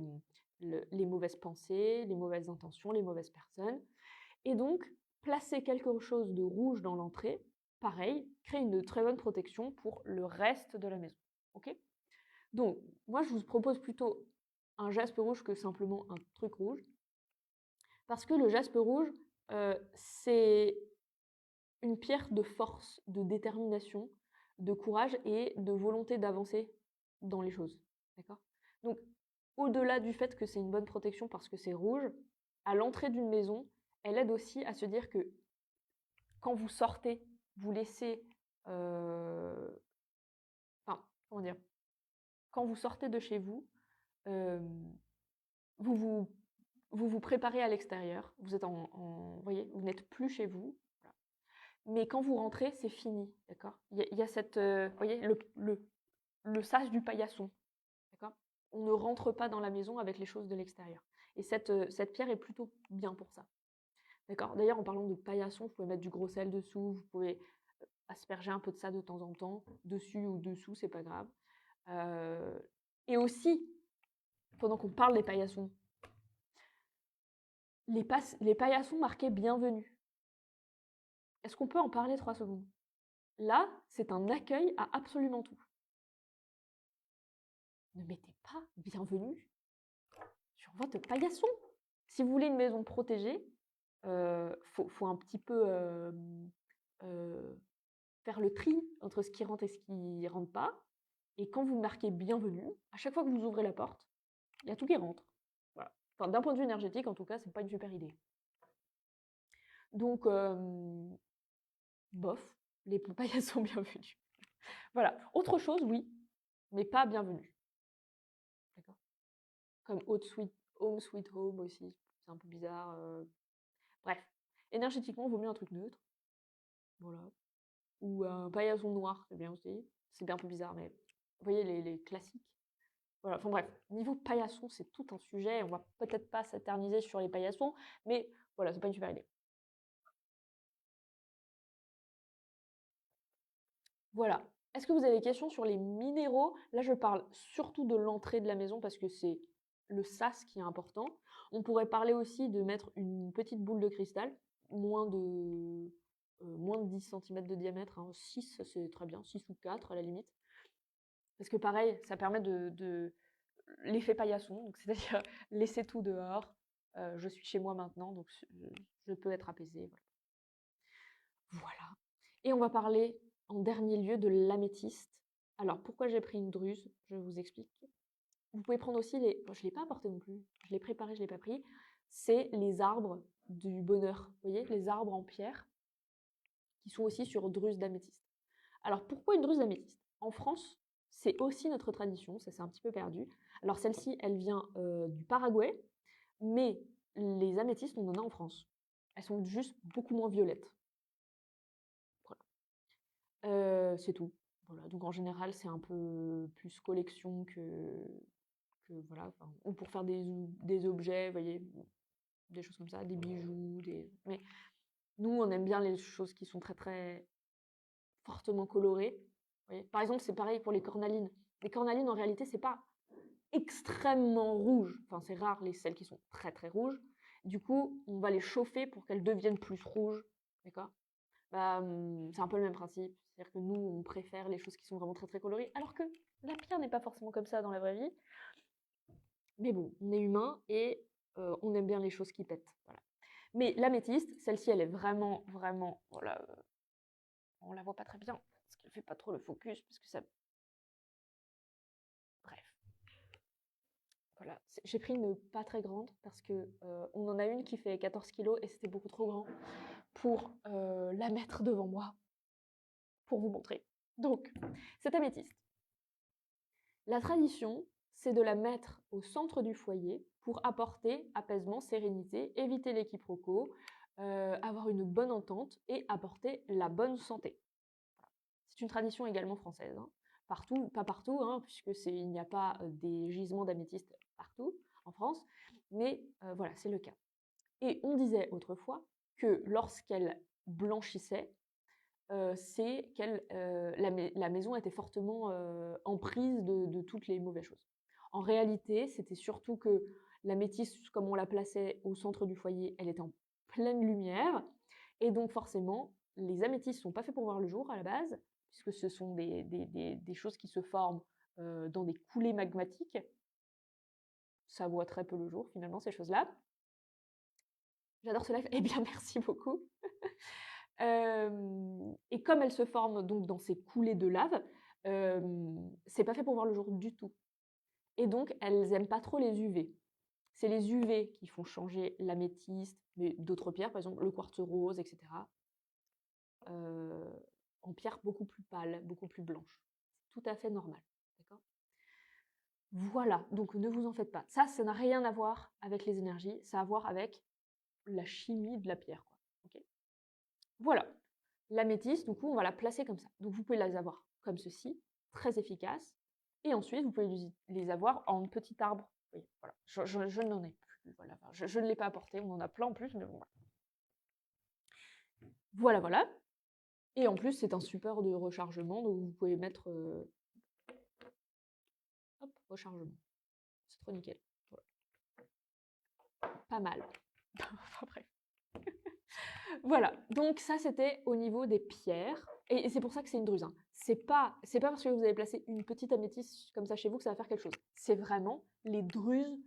mauvaises pensées, les mauvaises intentions, les mauvaises personnes. Et donc, placer quelque chose de rouge dans l'entrée, pareil, crée une très bonne protection pour le reste de la maison. Ok? Donc, moi, je vous propose plutôt un jaspe rouge que simplement un truc rouge. Parce que le jaspe rouge, c'est une pierre de force, de détermination, de courage et de volonté d'avancer dans les choses. D'accord? Donc, au-delà du fait que c'est une bonne protection parce que c'est rouge, à l'entrée d'une maison, elle aide aussi à se dire que quand vous sortez, vous laissez... enfin, comment dire? Quand vous sortez de chez vous, euh, vous vous préparez à l'extérieur, vous êtes vous voyez, vous n'êtes plus chez vous. Voilà. Mais quand vous rentrez, c'est fini, d'accord? Il y a cette, vous voyez, le sas du paillasson, d'accord? On ne rentre pas dans la maison avec les choses de l'extérieur. Et cette pierre est plutôt bien pour ça, d'accord? D'ailleurs, en parlant de paillasson, vous pouvez mettre du gros sel dessous, vous pouvez asperger un peu de ça de temps en temps, dessus ou dessous, c'est pas grave. Et aussi, pendant qu'on parle des paillassons, les paillassons marqués bienvenue. Est-ce qu'on peut en parler 3 secondes? Là, c'est un accueil à absolument tout. ne mettez pas bienvenue sur votre paillasson. Si vous voulez une maison protégée, faut un petit peu faire le tri entre ce qui rentre et ce qui rentre pas. Et quand vous marquez bienvenue, à chaque fois que vous ouvrez la porte, il y a tout qui rentre. Voilà. Enfin, d'un point de vue énergétique, en tout cas, c'est pas une super idée. Donc, bof, les paillassons bienvenus. Voilà. Autre chose, oui, mais pas bienvenue. D'accord. Comme Home Sweet Home aussi, c'est un peu bizarre. Bref, énergétiquement, il vaut mieux un truc neutre. Voilà. Ou un paillasson noir, c'est bien aussi. C'est bien un peu bizarre, mais vous voyez les classiques. Voilà, enfin bref, niveau paillasson, c'est tout un sujet. On va peut-être pas s'éterniser sur les paillassons, mais voilà, c'est pas une super idée. Voilà. Est-ce que vous avez des questions sur les minéraux? Là, je parle surtout de l'entrée de la maison parce que c'est le sas qui est important. On pourrait parler aussi de mettre une petite boule de cristal, moins de 10 cm de diamètre, hein. 6, c'est très bien, 6 ou 4 à la limite. Parce que pareil, ça permet de l'effet paillasson, donc c'est-à-dire laisser tout dehors. Je suis chez moi maintenant, donc je peux être apaisée. Voilà. Et on va parler en dernier lieu de l'améthyste. Alors, pourquoi j'ai pris une druse? Je vous explique. Vous pouvez prendre aussi les... Bon, je ne l'ai pas apporté non plus. Je l'ai préparé, je ne l'ai pas pris. C'est les arbres du bonheur. Vous voyez, les arbres en pierre qui sont aussi sur druse d'améthyste. Alors, pourquoi une druse d'améthyste? En France, c'est aussi notre tradition. Ça s'est un petit peu perdu. Alors, celle-ci, elle vient du Paraguay. Mais les améthystes, on en a en France. Elles sont juste beaucoup moins violettes. C'est tout. Voilà, donc en général, c'est un peu plus collection que voilà, ou pour faire des objets, vous voyez, des choses comme ça, des bijoux, mais nous, on aime bien les choses qui sont très, très fortement colorées. Vous voyez. Par exemple, c'est pareil pour les cornalines. Les cornalines, en réalité, c'est pas extrêmement rouge. Enfin, c'est rare celles qui sont très, très rouges. Du coup, on va les chauffer pour qu'elles deviennent plus rouges. D'accord? C'est un peu le même principe. C'est-à-dire que nous, on préfère les choses qui sont vraiment très très colorées, alors que la pierre n'est pas forcément comme ça dans la vraie vie. Mais bon, on est humain et on aime bien les choses qui pètent. Voilà. Mais l'améthyste, celle-ci, elle est vraiment, vraiment... Voilà, on la voit pas très bien, parce qu'elle fait pas trop le focus, parce que ça... Bref. Voilà, j'ai pris une pas très grande, parce que on en a une qui fait 14 kilos, et c'était beaucoup trop grand pour la mettre devant moi, pour vous montrer. Donc, cette améthyste. La tradition, c'est de la mettre au centre du foyer pour apporter apaisement, sérénité, éviter les quiproquos, avoir une bonne entente et apporter la bonne santé. C'est une tradition également française. Hein. Partout, pas partout, hein, puisque il n'y a pas des gisements d'améthyste partout en France, mais voilà, c'est le cas. Et on disait autrefois que lorsqu'elle blanchissait, c'est que la maison était fortement emprise de toutes les mauvaises choses. En réalité, c'était surtout que l'améthyste, comme on la plaçait au centre du foyer, elle était en pleine lumière. Et donc forcément, les améthystes ne sont pas faits pour voir le jour à la base, puisque ce sont des choses qui se forment dans des coulées magmatiques. Ça voit très peu le jour, finalement, ces choses-là. J'adore ce live. Eh bien, merci beaucoup. Et comme elles se forment donc dans ces coulées de lave, c'est pas fait pour voir le jour du tout. Et donc, elles n'aiment pas trop les UV. C'est les UV qui font changer l'améthyste, mais d'autres pierres, par exemple le quartz rose, etc. En pierre beaucoup plus pâle, beaucoup plus blanche. C'est tout à fait normal. D'accord ? Voilà, donc ne vous en faites pas. Ça n'a rien à voir avec les énergies, ça a à voir avec la chimie de la pierre. Quoi. Okay ? Voilà. L'améthyste, du coup, on va la placer comme ça. Donc, vous pouvez les avoir comme ceci, très efficace. Et ensuite, vous pouvez les avoir en petit arbre. Oui, voilà. Je n'en ai plus. Voilà. Enfin, je ne l'ai pas apporté. On en a plein en plus, mais bon. Voilà, voilà. Et en plus, c'est un support de rechargement. Donc, vous pouvez mettre... hop, rechargement. C'est trop nickel. Voilà. Pas mal. Enfin, bref. Voilà. Donc, ça, c'était au niveau des pierres. Et c'est pour ça que c'est une druse, hein. C'est pas parce que vous avez placé une petite améthyste comme ça chez vous que ça va faire quelque chose. C'est vraiment les druses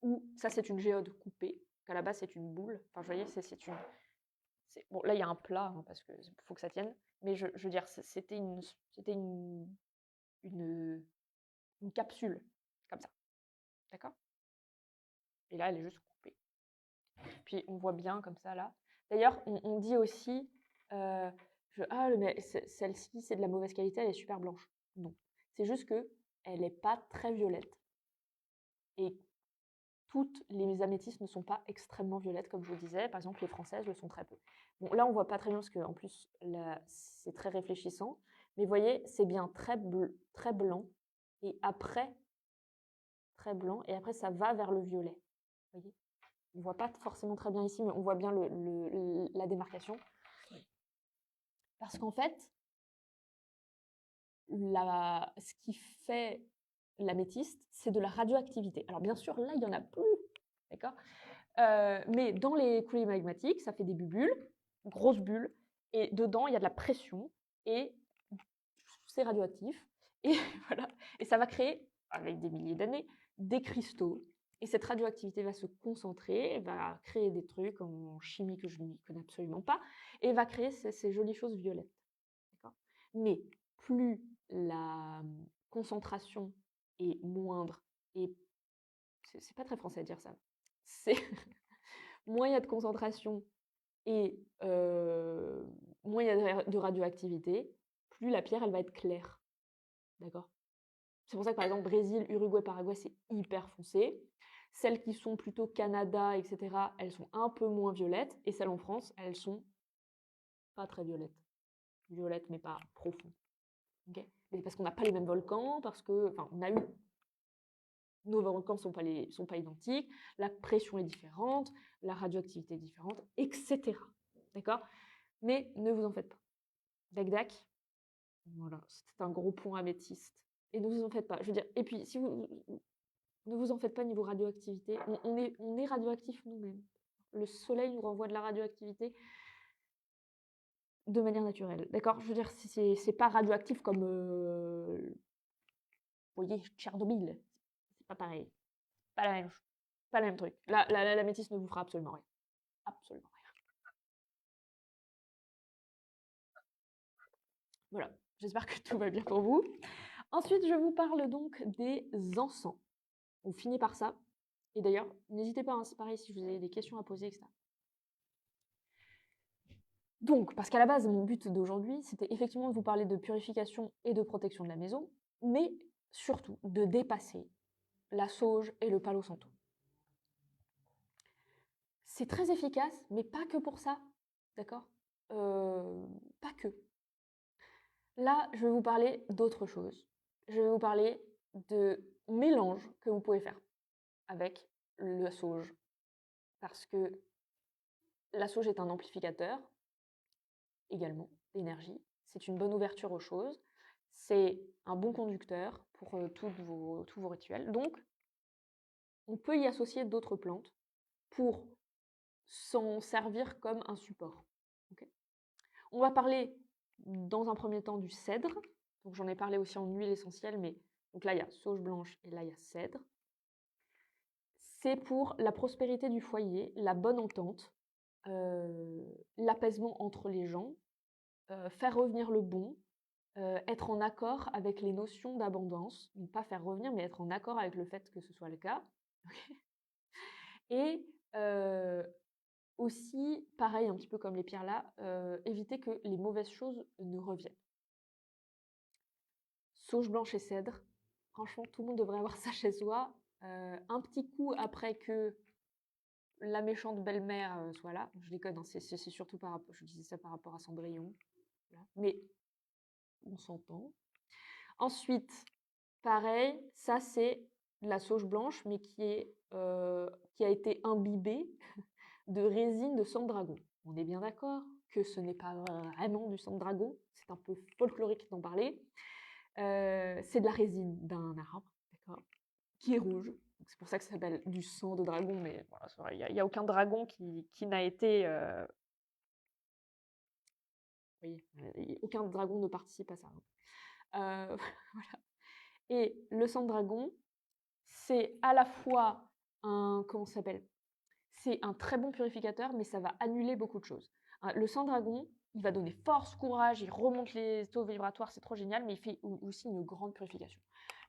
où ça, c'est une géode coupée, qu'à la base, c'est une boule. Enfin, vous voyez, c'est une... Bon, là, il y a un plat, hein, parce qu'il faut que ça tienne. Mais je veux dire, c'était une, une capsule, comme ça. D'accord? Et là, elle est juste coupée. Puis, on voit bien comme ça, là. D'ailleurs, on dit aussi, mais celle-ci, c'est de la mauvaise qualité, elle est super blanche. Non. C'est juste que elle n'est pas très violette. Et toutes les améthystes ne sont pas extrêmement violettes, comme je vous disais. Par exemple, les françaises le sont très peu. Bon, là, on voit pas très bien parce qu'en plus, c'est très réfléchissant. Mais vous voyez, c'est bien très blanc. Et après, très blanc. Et après, ça va vers le violet. Vous voyez, on ne voit pas forcément très bien ici, mais on voit bien la démarcation. Parce qu'en fait, ce qui fait l'améthyste, c'est de la radioactivité. Alors bien sûr, là, il n'y en a plus, d'accord? Mais dans les coulées magmatiques, ça fait des bulles, grosses bulles, et dedans, il y a de la pression, et c'est radioactif. Et voilà, et ça va créer, avec des milliers d'années, des cristaux. Et cette radioactivité va se concentrer, va créer des trucs en chimie que je ne connais absolument pas, et va créer ces jolies choses violettes. Mais plus la concentration est moindre, et c'est pas très français à dire ça, c'est moins il y a de concentration et moins il y a de radioactivité, plus la pierre elle va être claire. D'accord? C'est pour ça que par exemple Brésil, Uruguay, Paraguay, c'est hyper foncé. Celles qui sont plutôt Canada, etc., elles sont un peu moins violettes. Et celles en France, elles sont pas très violettes. Violettes, mais pas profondes. Okay, mais parce qu'on n'a pas les mêmes volcans, parce que, enfin, on a eu, nos volcans sont pas identiques, la pression est différente, la radioactivité est différente, etc. D'accord? Mais ne vous en faites pas. Dac, voilà, c'était un gros point améthyste. Et ne vous en faites pas. Je veux dire, et puis, si vous ne vous en faites pas niveau radioactivité, on est radioactifs nous-mêmes. Le soleil nous renvoie de la radioactivité de manière naturelle. D'accord? Je veux dire, c'est pas radioactif comme vous voyez, Tchernobyl, c'est pas pareil. Pas la même, pas le même truc. La métisse ne vous fera absolument rien. Absolument rien. Voilà, j'espère que tout va bien pour vous. Ensuite, je vous parle donc des encens. On finit par ça. Et d'ailleurs, n'hésitez pas, hein, c'est pareil, si vous avez des questions à poser, etc. Donc, parce qu'à la base, mon but d'aujourd'hui, c'était effectivement de vous parler de purification et de protection de la maison, mais surtout de dépasser la sauge et le palo santo. C'est très efficace, mais pas que pour ça, d'accord? Pas que. Là, je vais vous parler d'autre chose. Je vais vous parler de mélange que vous pouvez faire avec la sauge. Parce que la sauge est un amplificateur, également, d'énergie. C'est une bonne ouverture aux choses. C'est un bon conducteur pour tous vos rituels. Donc, on peut y associer d'autres plantes pour s'en servir comme un support. Okay, on va parler dans un premier temps du cèdre. Donc j'en ai parlé aussi en huile essentielle, mais donc là il y a sauge blanche et là il y a cèdre. C'est pour la prospérité du foyer, la bonne entente, l'apaisement entre les gens, faire revenir le bon, être en accord avec les notions d'abondance, donc pas faire revenir, mais être en accord avec le fait que ce soit le cas. Et aussi, pareil, un petit peu comme les pierres là, éviter que les mauvaises choses ne reviennent. Sauge blanche et cèdre, franchement, tout le monde devrait avoir ça chez soi. Un petit coup après que la méchante belle-mère soit là, je déconne, hein, c'est surtout par rapport, je disais ça par rapport à Cendrillon, voilà. Mais on s'entend. Ensuite, pareil, ça c'est la sauge blanche, mais qui a été imbibée de résine de sang de dragon. On est bien d'accord que ce n'est pas vraiment du sang de dragon, c'est un peu folklorique d'en parler. C'est de la résine d'un arbre, d'accord, qui est rouge. C'est pour ça que ça s'appelle du sang de dragon, mais voilà, il n'y a aucun dragon qui n'a été voyez, aucun dragon ne participe à ça. Voilà. Et le sang de dragon, c'est à la fois un, comment ça s'appelle? C'est un très bon purificateur, mais ça va annuler beaucoup de choses. Le sang dragon, il va donner force, courage, il remonte les taux vibratoires, c'est trop génial, mais il fait aussi une grande purification.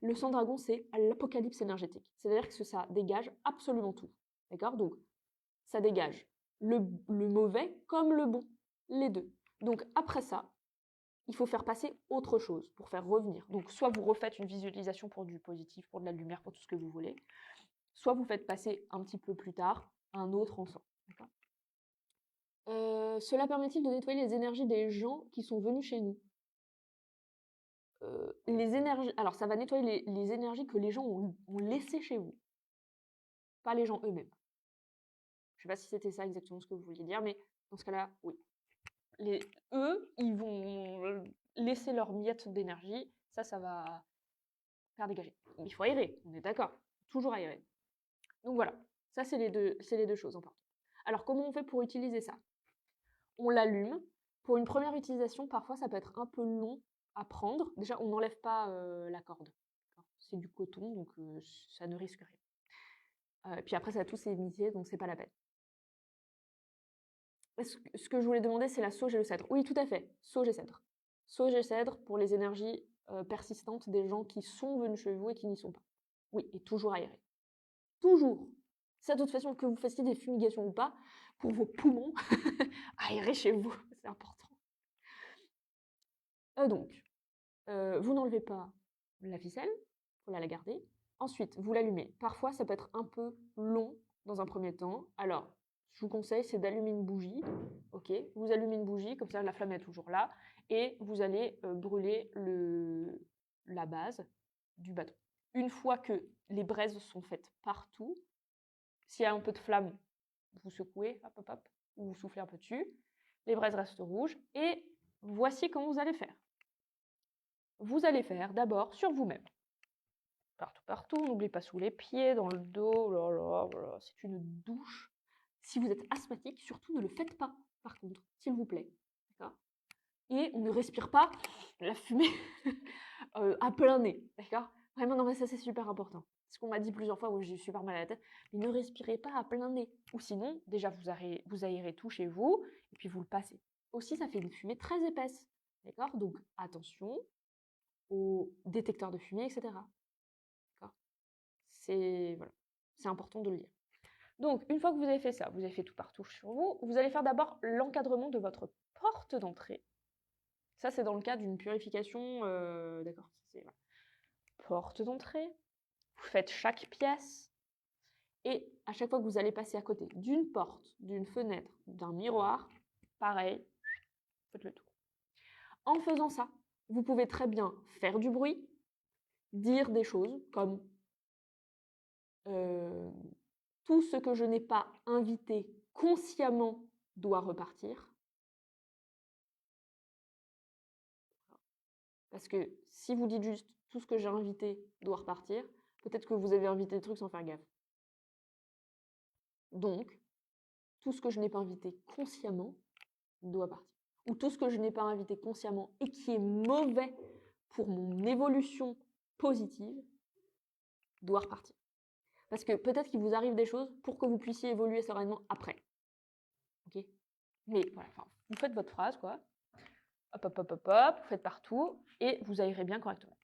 Le sang dragon, c'est l'apocalypse énergétique. C'est-à-dire que ça dégage absolument tout. D'accord? Donc, ça dégage le mauvais comme le bon, les deux. Donc, après ça, il faut faire passer autre chose pour faire revenir. Donc, soit vous refaites une visualisation pour du positif, pour de la lumière, pour tout ce que vous voulez, soit vous faites passer un petit peu plus tard un autre encens. Cela permet-il de nettoyer les énergies des gens qui sont venus chez nous? Les énergies, alors ça va nettoyer les énergies que les gens ont laissées chez vous, pas les gens eux-mêmes. Je ne sais pas si c'était ça exactement ce que vous vouliez dire, mais dans ce cas-là, oui. Eux, ils vont laisser leurs miettes d'énergie, ça va faire dégager. Mais il faut aérer, on est d'accord, toujours aérer. Donc voilà, ça c'est les deux choses importantes. Alors comment on fait pour utiliser ça? On l'allume. Pour une première utilisation, parfois ça peut être un peu long à prendre. Déjà, on n'enlève pas la corde. C'est du coton, donc ça ne risque rien. Et puis après, ça a tous ses limités, donc c'est pas la peine. Ce que je voulais demander, c'est la sauge et le cèdre. Oui, tout à fait, sauge et cèdre. Sauge et cèdre pour les énergies persistantes des gens qui sont venus chez vous et qui n'y sont pas. Oui, et toujours aérer. Toujours. Ça, de toute façon, que vous fassiez des fumigations ou pas, pour vos poumons, aérer chez vous, c'est important. Donc, vous n'enlevez pas la ficelle, il faut la garder. Ensuite, vous l'allumez. Parfois, ça peut être un peu long dans un premier temps. Alors, je vous conseille, c'est d'allumer une bougie. Ok, vous allumez une bougie, comme ça la flamme est toujours là, et vous allez brûler la base du bâton. Une fois que les braises sont faites partout, s'il y a un peu de flamme, vous secouez, hop, hop, hop, ou vous soufflez un peu dessus. Les braises restent rouges, et voici comment vous allez faire. Vous allez faire d'abord sur vous-même. Partout, n'oubliez pas sous les pieds, dans le dos, voilà, c'est une douche. Si vous êtes asthmatique, surtout ne le faites pas, par contre, s'il vous plaît. D'accord? Et on ne respire pas la fumée à plein nez. D'accord? Vraiment, non, mais ça c'est super important. Ce qu'on m'a dit plusieurs fois, où j'ai super mal à la tête, mais ne respirez pas à plein nez. Ou sinon, déjà, vous aérez tout chez vous, et puis vous le passez. Aussi, ça fait une fumée très épaisse. D'accord? Donc, attention aux détecteurs de fumée, etc. C'est voilà, c'est important de le dire. Donc, une fois que vous avez fait ça, vous avez fait tout partout sur vous, vous allez faire d'abord l'encadrement de votre porte d'entrée. Ça, c'est dans le cas d'une purification, d'accord, voilà. Porte d'entrée, vous faites chaque pièce, et à chaque fois que vous allez passer à côté d'une porte, d'une fenêtre, d'un miroir, pareil, faites le tour. En faisant ça, vous pouvez très bien faire du bruit, dire des choses comme tout ce que je n'ai pas invité consciemment doit repartir. Parce que si vous dites juste tout ce que j'ai invité doit repartir, peut-être que vous avez invité des trucs sans faire gaffe. Donc, tout ce que je n'ai pas invité consciemment doit partir. Ou tout ce que je n'ai pas invité consciemment et qui est mauvais pour mon évolution positive doit repartir. Parce que peut-être qu'il vous arrive des choses pour que vous puissiez évoluer sereinement après. Ok? Mais voilà, vous faites votre phrase, quoi. Hop, hop, hop, hop, hop, vous faites partout et vous aérez bien correctement.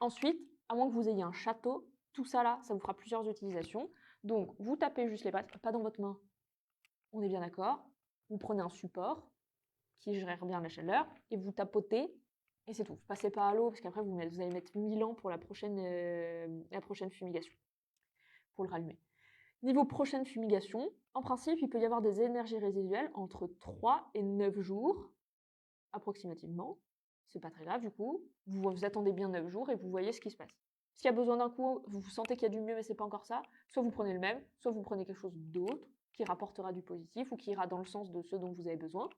Ensuite, à moins que vous ayez un château, tout ça là, ça vous fera plusieurs utilisations. Donc, vous tapez juste les pattes, pas dans votre main, on est bien d'accord. Vous prenez un support qui gère bien la chaleur et vous tapotez et c'est tout. Vous passez pas à l'eau parce qu'après vous allez mettre 1000 ans pour la prochaine fumigation, pour le rallumer. Niveau prochaine fumigation, en principe, il peut y avoir des énergies résiduelles entre 3 et 9 jours, approximativement. C'est pas très grave du coup. Vous attendez bien 9 jours et vous voyez ce qui se passe. S'il y a besoin d'un coup, vous sentez qu'il y a du mieux mais c'est pas encore ça, soit vous prenez le même, soit vous prenez quelque chose d'autre qui rapportera du positif ou qui ira dans le sens de ce dont vous avez besoin.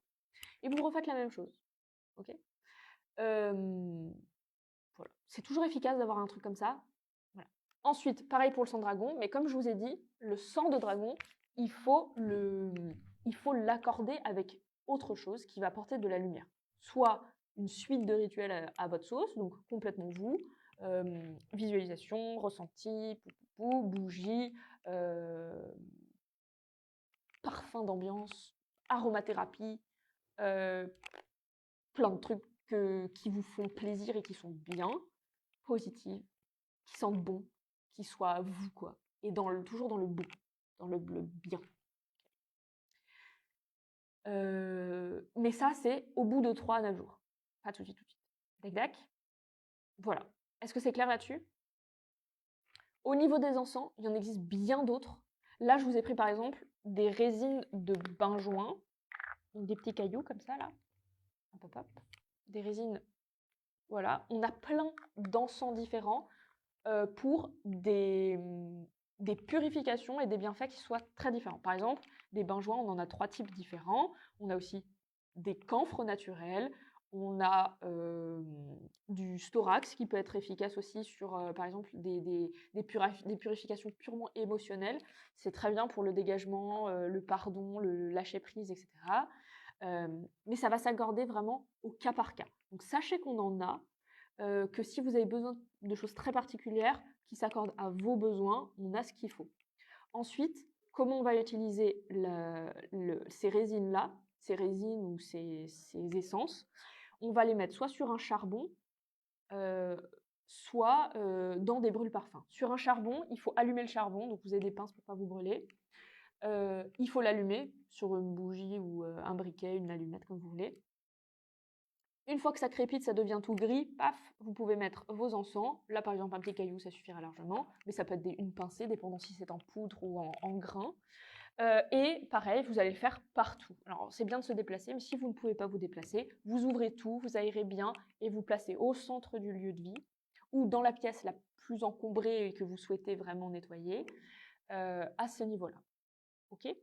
Et vous refaites la même chose. Ok? Voilà. C'est toujours efficace d'avoir un truc comme ça. Voilà. Ensuite, pareil pour le sang de dragon, mais comme je vous ai dit, le sang de dragon, il faut l'accorder avec autre chose qui va apporter de la lumière. Soit une suite de rituels à votre sauce, donc complètement vous, visualisation, ressenti, bougie, parfum d'ambiance, aromathérapie, plein de trucs qui vous font plaisir et qui sont bien, positifs, qui sentent bon, qui soient vous, quoi. Et toujours dans le bon, dans le bien. Mais ça, c'est au bout de 3 à 9 jours. Pas tout de suite, tout de suite. Tac, tac. Voilà. Est-ce que c'est clair là-dessus? Au niveau des encens, il y en existe bien d'autres. Là, je vous ai pris par exemple des résines de benjoin, donc des petits cailloux comme ça, là. Hop, hop, hop. Des résines, voilà. On a plein d'encens différents pour des purifications et des bienfaits qui soient très différents. Par exemple, des benjoins, on en a 3 types différents. On a aussi des camphres naturels. On a du storax qui peut être efficace aussi sur, par exemple, des purifications purement émotionnelles. C'est très bien pour le dégagement, le pardon, le lâcher-prise, etc. Mais ça va s'accorder vraiment au cas par cas. Donc sachez qu'on en a, que si vous avez besoin de choses très particulières qui s'accordent à vos besoins, on a ce qu'il faut. Ensuite, comment on va utiliser ces résines-là, ces résines ou ces essences? On va les mettre soit sur un charbon, soit dans des brûle-parfums. Sur un charbon, il faut allumer le charbon, donc vous avez des pinces pour ne pas vous brûler. Il faut l'allumer sur une bougie ou un briquet, une allumette, comme vous voulez. Une fois que ça crépite, ça devient tout gris, paf, vous pouvez mettre vos encens. Là, par exemple, un petit caillou, ça suffira largement, mais ça peut être une pincée, dépendant si c'est en poudre ou en grain. Et pareil, vous allez le faire partout. Alors, c'est bien de se déplacer, mais si vous ne pouvez pas vous déplacer, vous ouvrez tout, vous aérez bien et vous placez au centre du lieu de vie ou dans la pièce la plus encombrée et que vous souhaitez vraiment nettoyer, à ce niveau-là. OK ?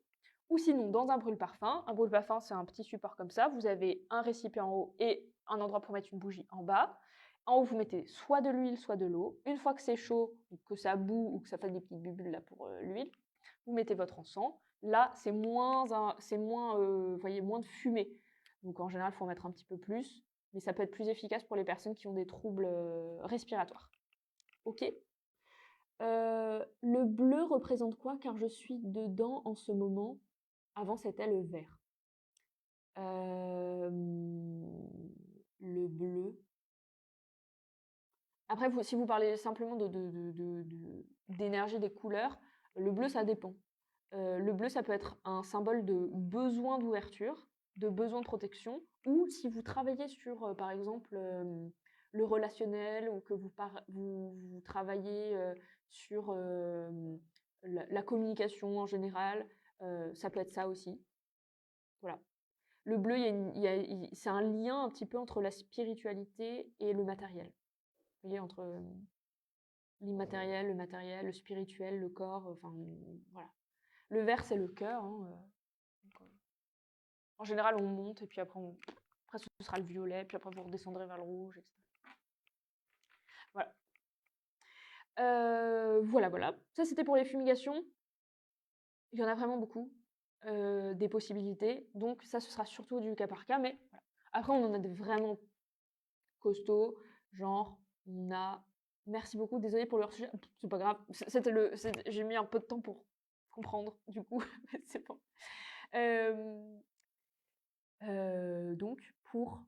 Ou sinon, dans un brûle-parfum. Un brûle-parfum, c'est un petit support comme ça. Vous avez un récipient en haut et un endroit pour mettre une bougie en bas. En haut, vous mettez soit de l'huile, soit de l'eau. Une fois que c'est chaud, que ça bout ou que ça fait des petites bulles là pour l'huile, vous mettez votre encens. Là, c'est moins, voyez, moins de fumée. Donc en général, il faut en mettre un petit peu plus, mais ça peut être plus efficace pour les personnes qui ont des troubles respiratoires. OK ? Le bleu représente quoi? Car je suis dedans en ce moment. Avant, c'était le vert. Le bleu. Après, si vous parlez simplement d'énergie des couleurs, le bleu, ça dépend. Le bleu, ça peut être un symbole de besoin d'ouverture, de besoin de protection, ou si vous travaillez sur, par exemple, le relationnel, ou que vous travaillez sur la communication en général, ça peut être ça aussi. Voilà. Le bleu, c'est un lien un petit peu entre la spiritualité et le matériel. Vous voyez, entre l'immatériel, le matériel, le spirituel, le corps, enfin, voilà. Le vert, c'est le cœur. Hein, en général, on monte et puis après, ce sera le violet, puis après, vous redescendrez vers le rouge, etc. Voilà. Voilà. Ça, c'était pour les fumigations. Il y en a vraiment beaucoup, des possibilités. Donc, ça, ce sera surtout du cas par cas. Mais voilà. Après, on en a des vraiment costauds. Genre, on a... Merci beaucoup, désolée pour le hors-sujet. C'est pas grave. J'ai mis un peu de temps pour comprendre, du coup. C'est bon. Donc, pour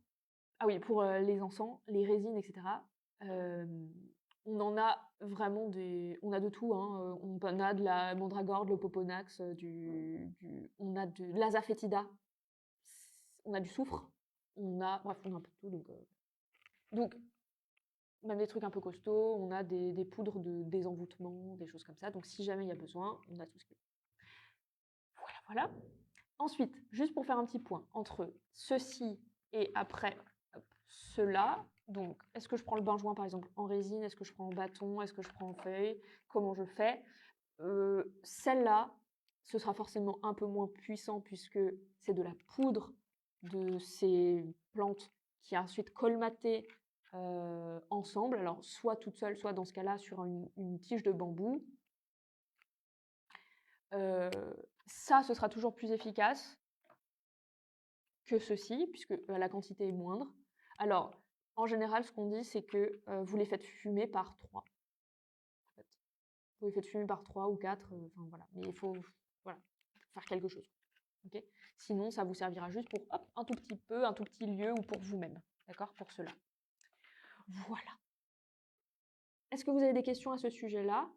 les encens, les résines, etc., on en a vraiment on a de tout, hein. On a de la mandragore, de l'opoponax, on a de l'azafétida, on a du soufre, bref, on a un peu de tout. Donc, même des trucs un peu costauds, on a des poudres de désenvoûtement, des choses comme ça. Donc, si jamais il y a besoin, on a tout ce qu'il faut. Voilà. Ensuite, juste pour faire un petit point entre ceci et après cela, donc est-ce que je prends le benjoin par exemple en résine, est-ce que je prends en bâton, est-ce que je prends en feuille, comment je fais? Celle-là, ce sera forcément un peu moins puissant puisque c'est de la poudre de ces plantes qui est ensuite colmatée ensemble, alors soit toute seule, soit dans ce cas-là sur une tige de bambou. Ça, ce sera toujours plus efficace. que ceci, puisque la quantité est moindre. Alors, en général, ce qu'on dit, c'est que vous les faites fumer par 3. En fait. Vous les faites fumer par 3 ou 4, enfin voilà. Mais il faut voilà, faire quelque chose. Okay, sinon, ça vous servira juste pour hop, un tout petit peu, un tout petit lieu ou pour vous-même. D'accord? Pour cela. Voilà. Est-ce que vous avez des questions à ce sujet-là?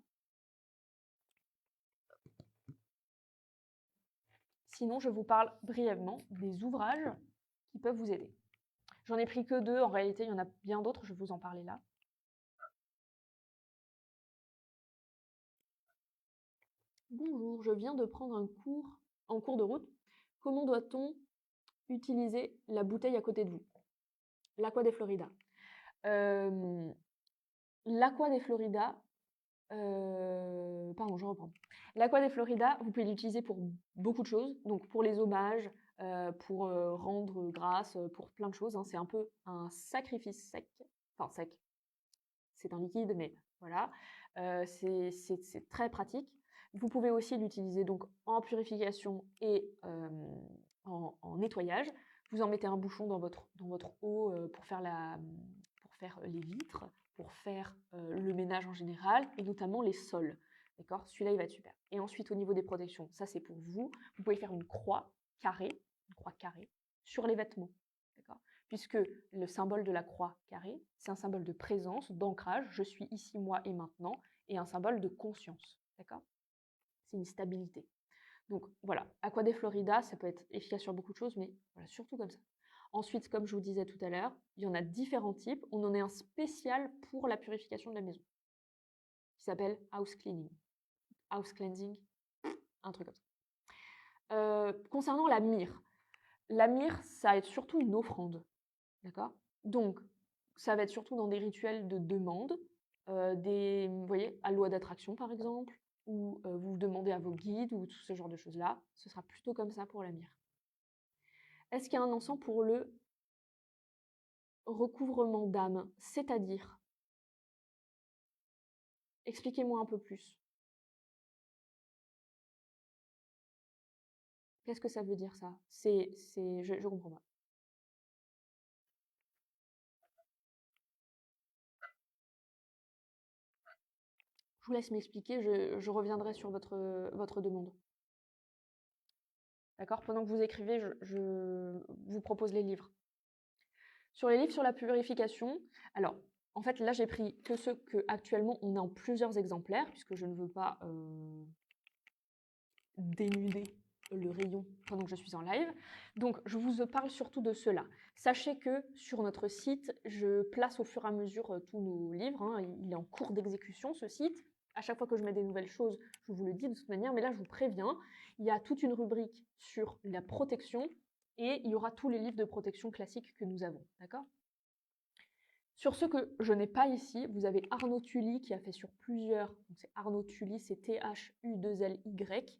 Sinon, je vous parle brièvement des ouvrages qui peuvent vous aider. J'en ai pris que 2, en réalité, il y en a bien d'autres, je vais vous en parler là. Bonjour, je viens de prendre un cours en cours de route. Comment doit-on utiliser la bouteille à côté de vous? L'Aqua de Florida. L'Aqua de Florida, pardon, je reprends. L'Aqua de Florida, vous pouvez l'utiliser pour beaucoup de choses, donc pour les hommages, pour rendre grâce, pour plein de choses, hein. C'est un peu un sacrifice sec, enfin sec, c'est un liquide, mais voilà, c'est très pratique. Vous pouvez aussi l'utiliser donc en purification et en nettoyage. Vous en mettez un bouchon dans votre eau pour faire les vitres, pour faire le ménage en général, et notamment les sols. D'accord? Celui-là, il va être super. Et ensuite, au niveau des protections, ça c'est pour vous. Vous pouvez faire une croix carrée sur les vêtements. D'accord? Puisque le symbole de la croix carrée, c'est un symbole de présence, d'ancrage, je suis ici, moi et maintenant, et un symbole de conscience. D'accord? C'est une stabilité. Donc voilà, Aqua de Florida, ça peut être efficace sur beaucoup de choses, mais voilà, surtout comme ça. Ensuite, comme je vous disais tout à l'heure, il y en a différents types. On en a un spécial pour la purification de la maison, qui s'appelle house cleaning. House cleansing, un truc comme ça. Concernant la myrrhe, ça va être surtout une offrande. D'accord? Donc, ça va être surtout dans des rituels de demande, vous voyez, à loi d'attraction par exemple, ou vous demandez à vos guides ou tout ce genre de choses-là. Ce sera plutôt comme ça pour la myrrhe. Est-ce qu'il y a un encens pour le recouvrement d'âme? C'est-à-dire, expliquez-moi un peu plus. Qu'est-ce que ça veut dire ça? Je comprends pas. Je vous laisse m'expliquer, je reviendrai sur votre demande. D'accord? Pendant que vous écrivez, je vous propose les livres. Sur les livres sur la purification, alors, en fait, là, j'ai pris que ceux qu'actuellement, on a en plusieurs exemplaires, puisque je ne veux pas dénuder le rayon pendant que je suis en live. Donc, je vous parle surtout de ceux-là. Sachez que sur notre site, je place au fur et à mesure tous nos livres. Hein. Il est en cours d'exécution, ce site. À chaque fois que je mets des nouvelles choses, je vous le dis de toute manière, mais là, je vous préviens, il y a toute une rubrique sur la protection et il y aura tous les livres de protection classiques que nous avons. D'accord ? Sur ceux que je n'ai pas ici, vous avez Arnaud Tully qui a fait sur plusieurs, c'est Arnaud Tully, c'est THU2LY,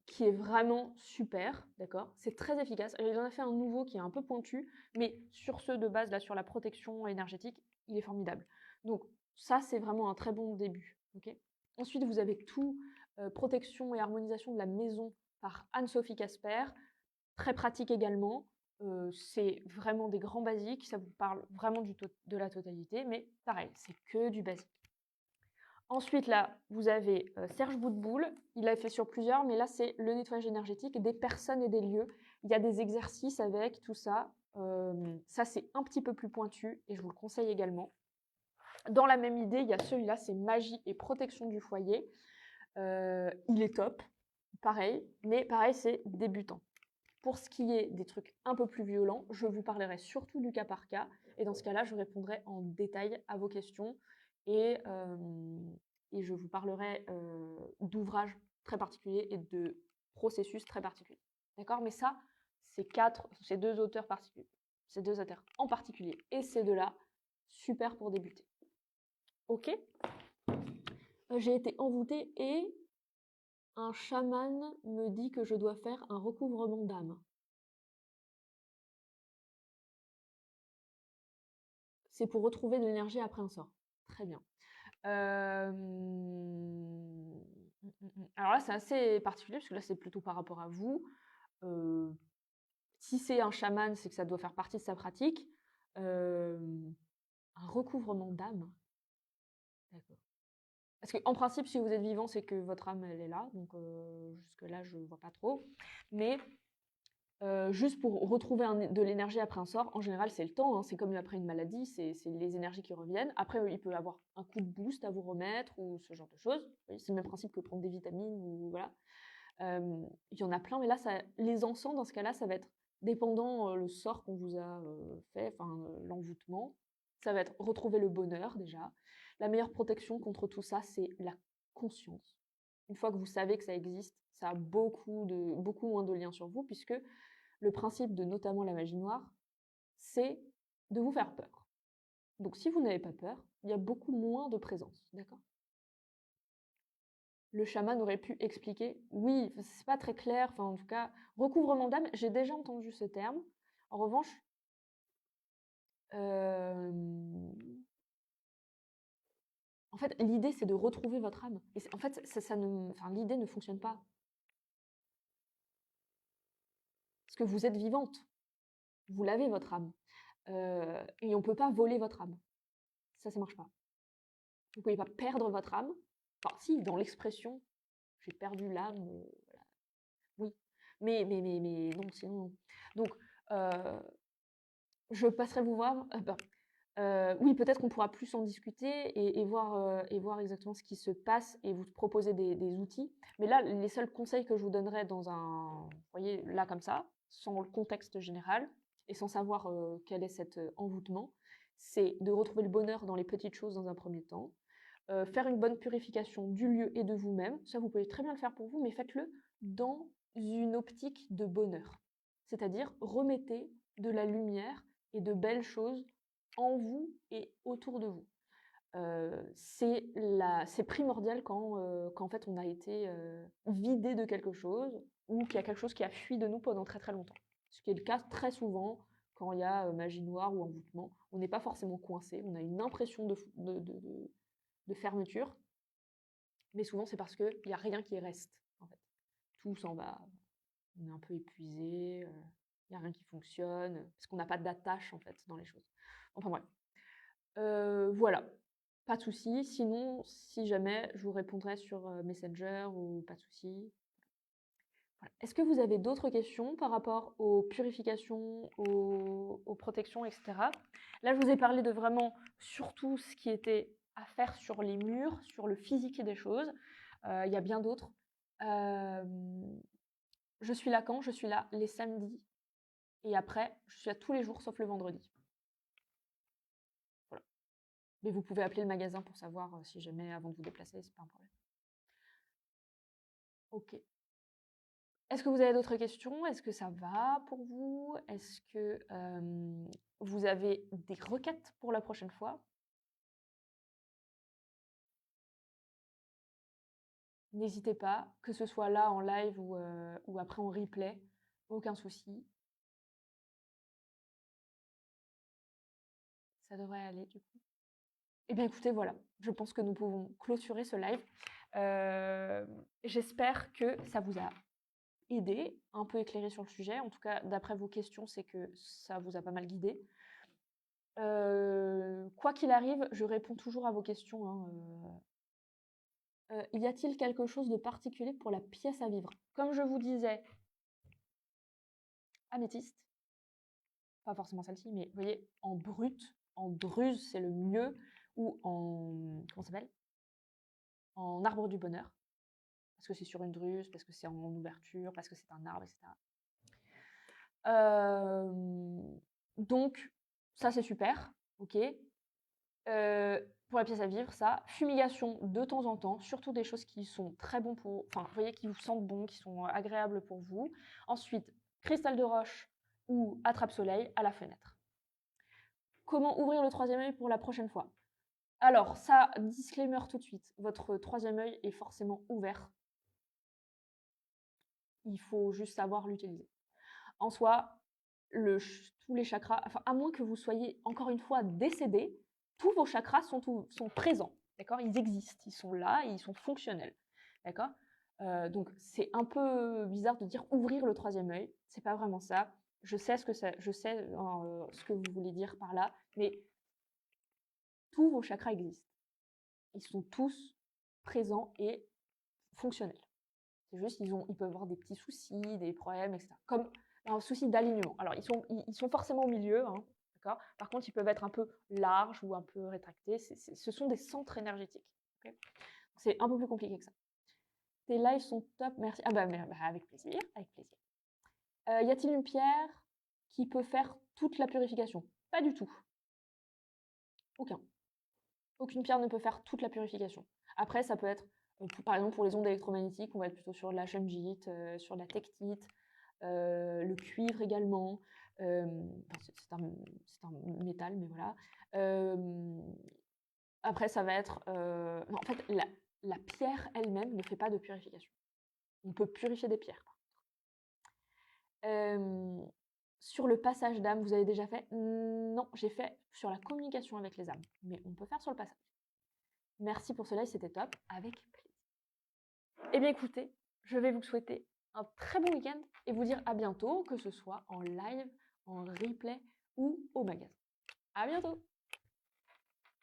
qui est vraiment super, d'accord? C'est très efficace. Il en a fait un nouveau qui est un peu pointu, mais sur ceux de base, là, sur la protection énergétique, il est formidable. Donc ça, c'est vraiment un très bon début, ok? Ensuite, vous avez tout protection et harmonisation de la maison par Anne-Sophie Casper, très pratique également. C'est vraiment des grands basiques, ça vous parle vraiment de la totalité, mais pareil, c'est que du basique. Ensuite, là, vous avez Serge Boutboul, il a fait sur plusieurs, mais là, c'est le nettoyage énergétique des personnes et des lieux. Il y a des exercices avec tout ça. Ça, c'est un petit peu plus pointu et je vous le conseille également. Dans la même idée, il y a celui-là, c'est magie et protection du foyer. Il est top, pareil, mais pareil, c'est débutant. Pour ce qui est des trucs un peu plus violents, je vous parlerai surtout du cas par cas. Et dans ce cas-là, je répondrai en détail à vos questions et je vous parlerai d'ouvrages très particuliers et de processus très particuliers. D'accord? Mais ça, c'est deux auteurs particuliers. Ces deux auteurs en particulier. Et ces deux-là, super pour débuter. Ok? J'ai été envoûtée et un chaman me dit que je dois faire un recouvrement d'âme. C'est pour retrouver de l'énergie après un sort. Très bien. Alors là, c'est assez particulier, parce que là, c'est plutôt par rapport à vous. Si c'est un chaman, c'est que ça doit faire partie de sa pratique. Un recouvrement d'âme, d'accord. Parce qu'en principe, si vous êtes vivant, c'est que votre âme, elle est là, donc jusque-là, je vois pas trop. Mais juste pour retrouver de l'énergie après un sort, en général, c'est le temps, hein, c'est comme après une maladie, c'est les énergies qui reviennent. Après, il peut y avoir un coup de boost à vous remettre ou ce genre de choses. Oui, c'est le même principe que prendre des vitamines ou voilà. Il y en a plein, mais là, les encens, dans ce cas-là, ça va être dépendant le sort qu'on vous a fait, enfin l'envoûtement. Ça va être retrouver le bonheur déjà. La meilleure protection contre tout ça, c'est la conscience. Une fois que vous savez que ça existe, ça a beaucoup moins de liens sur vous, puisque le principe de notamment la magie noire, c'est de vous faire peur. Donc si vous n'avez pas peur, il y a beaucoup moins de présence, d'accord? Le chaman aurait pu expliquer, oui, c'est pas très clair, enfin en tout cas, recouvrement d'âme, j'ai déjà entendu ce terme. En revanche, en fait, l'idée c'est de retrouver votre âme. Et en fait, l'idée ne fonctionne pas. Parce que vous êtes vivante, vous l'avez votre âme. Et on ne peut pas voler votre âme. Ça marche pas. Vous ne pouvez pas perdre votre âme. Enfin, si, dans l'expression, j'ai perdu l'âme, voilà. Oui. Mais non, sinon, non. Donc, je passerai vous voir. Oui, peut-être qu'on pourra plus en discuter et voir exactement ce qui se passe et vous proposer des outils. Mais là, les seuls conseils que je vous donnerais dans vous voyez, là comme ça, sans le contexte général et sans savoir quel est cet envoûtement, c'est de retrouver le bonheur dans les petites choses dans un premier temps, faire une bonne purification du lieu et de vous-même. Ça, vous pouvez très bien le faire pour vous, mais faites-le dans une optique de bonheur. C'est-à-dire, remettez de la lumière et de belles choses en vous et autour de vous. C'est primordial quand en fait on a été vidé de quelque chose ou qu'il y a quelque chose qui a fui de nous pendant très très longtemps. Ce qui est le cas très souvent quand il y a magie noire ou envoûtement. On n'est pas forcément coincé, on a une impression de fermeture, mais souvent c'est parce qu'il n'y a rien qui reste. En fait. Tout s'en va, on est un peu épuisé, il n'y a rien qui fonctionne, parce qu'on n'a pas d'attache en fait dans les choses. Enfin bref. Voilà, pas de souci. Sinon, si jamais, je vous répondrai sur Messenger ou pas de souci. Voilà. Est-ce que vous avez d'autres questions par rapport aux purifications, aux protections, etc. Là, je vous ai parlé de vraiment surtout ce qui était à faire sur les murs, sur le physique des choses. Il y a bien d'autres. Je suis là quand? Je suis là les samedis. Et après, je suis là tous les jours sauf le vendredi. Voilà. Mais vous pouvez appeler le magasin pour savoir si jamais avant de vous déplacer, c'est pas un problème. Ok. Est-ce que vous avez d'autres questions? Est-ce que ça va pour vous? Est-ce que vous avez des requêtes pour la prochaine fois? N'hésitez pas, que ce soit là en live ou après en replay, aucun souci. Ça devrait aller du coup. Eh bien écoutez, voilà, je pense que nous pouvons clôturer ce live. J'espère que ça vous a aidé, un peu éclairé sur le sujet. En tout cas, d'après vos questions, c'est que ça vous a pas mal guidé. Quoi qu'il arrive, je réponds toujours à vos questions. Hein, y a-t-il quelque chose de particulier pour la pièce à vivre? Comme je vous disais, améthyste, pas forcément celle-ci, mais vous voyez, en brut, en druse, c'est le mieux, ou en, comment ça s'appelle? En arbre du bonheur, parce que c'est sur une druse, parce que c'est en ouverture, parce que c'est un arbre, etc. Donc, ça c'est super, ok. Pour la pièce à vivre, ça, fumigation de temps en temps, surtout des choses qui sont très bons pour, enfin, vous voyez, qui vous sentent bon, qui sont agréables pour vous. Ensuite, cristal de roche ou attrape-soleil à la fenêtre. Comment ouvrir le troisième œil pour la prochaine fois? Alors, ça, disclaimer tout de suite, votre troisième œil est forcément ouvert. Il faut juste savoir l'utiliser. En soi, tous les chakras, enfin, à moins que vous soyez, encore une fois, décédé, tous vos chakras sont présents, d'accord? Ils existent, ils sont là et ils sont fonctionnels, d'accord? Donc, c'est un peu bizarre de dire ouvrir le troisième œil, c'est pas vraiment ça. Je sais ce que ce que vous voulez dire par là, mais tous vos chakras existent. Ils sont tous présents et fonctionnels. C'est juste ils peuvent avoir des petits soucis, des problèmes, etc. Comme un souci d'alignement. Alors ils sont forcément au milieu, hein, d'accord. Par contre, ils peuvent être un peu larges ou un peu rétractés. Ce sont des centres énergétiques. Okay, c'est un peu plus compliqué que ça. Tes lives sont top, merci. Ah bah, avec plaisir, avec plaisir. Y a-t-il une pierre qui peut faire toute la purification? Pas du tout. Aucun. Aucune pierre ne peut faire toute la purification. Après, ça peut être, par exemple, pour les ondes électromagnétiques, on va être plutôt sur la shungite, sur la tektite, le cuivre également. C'est un métal, mais voilà. Après, ça va être... non, en fait, la pierre elle-même ne fait pas de purification. On peut purifier des pierres. Sur le passage d'âme, vous avez déjà fait? Non, j'ai fait sur la communication avec les âmes, mais on peut faire sur le passage. Merci pour ce live, c'était top, avec plaisir. Eh bien écoutez, je vais vous souhaiter un très bon week-end et vous dire à bientôt, que ce soit en live, en replay ou au magasin. À bientôt!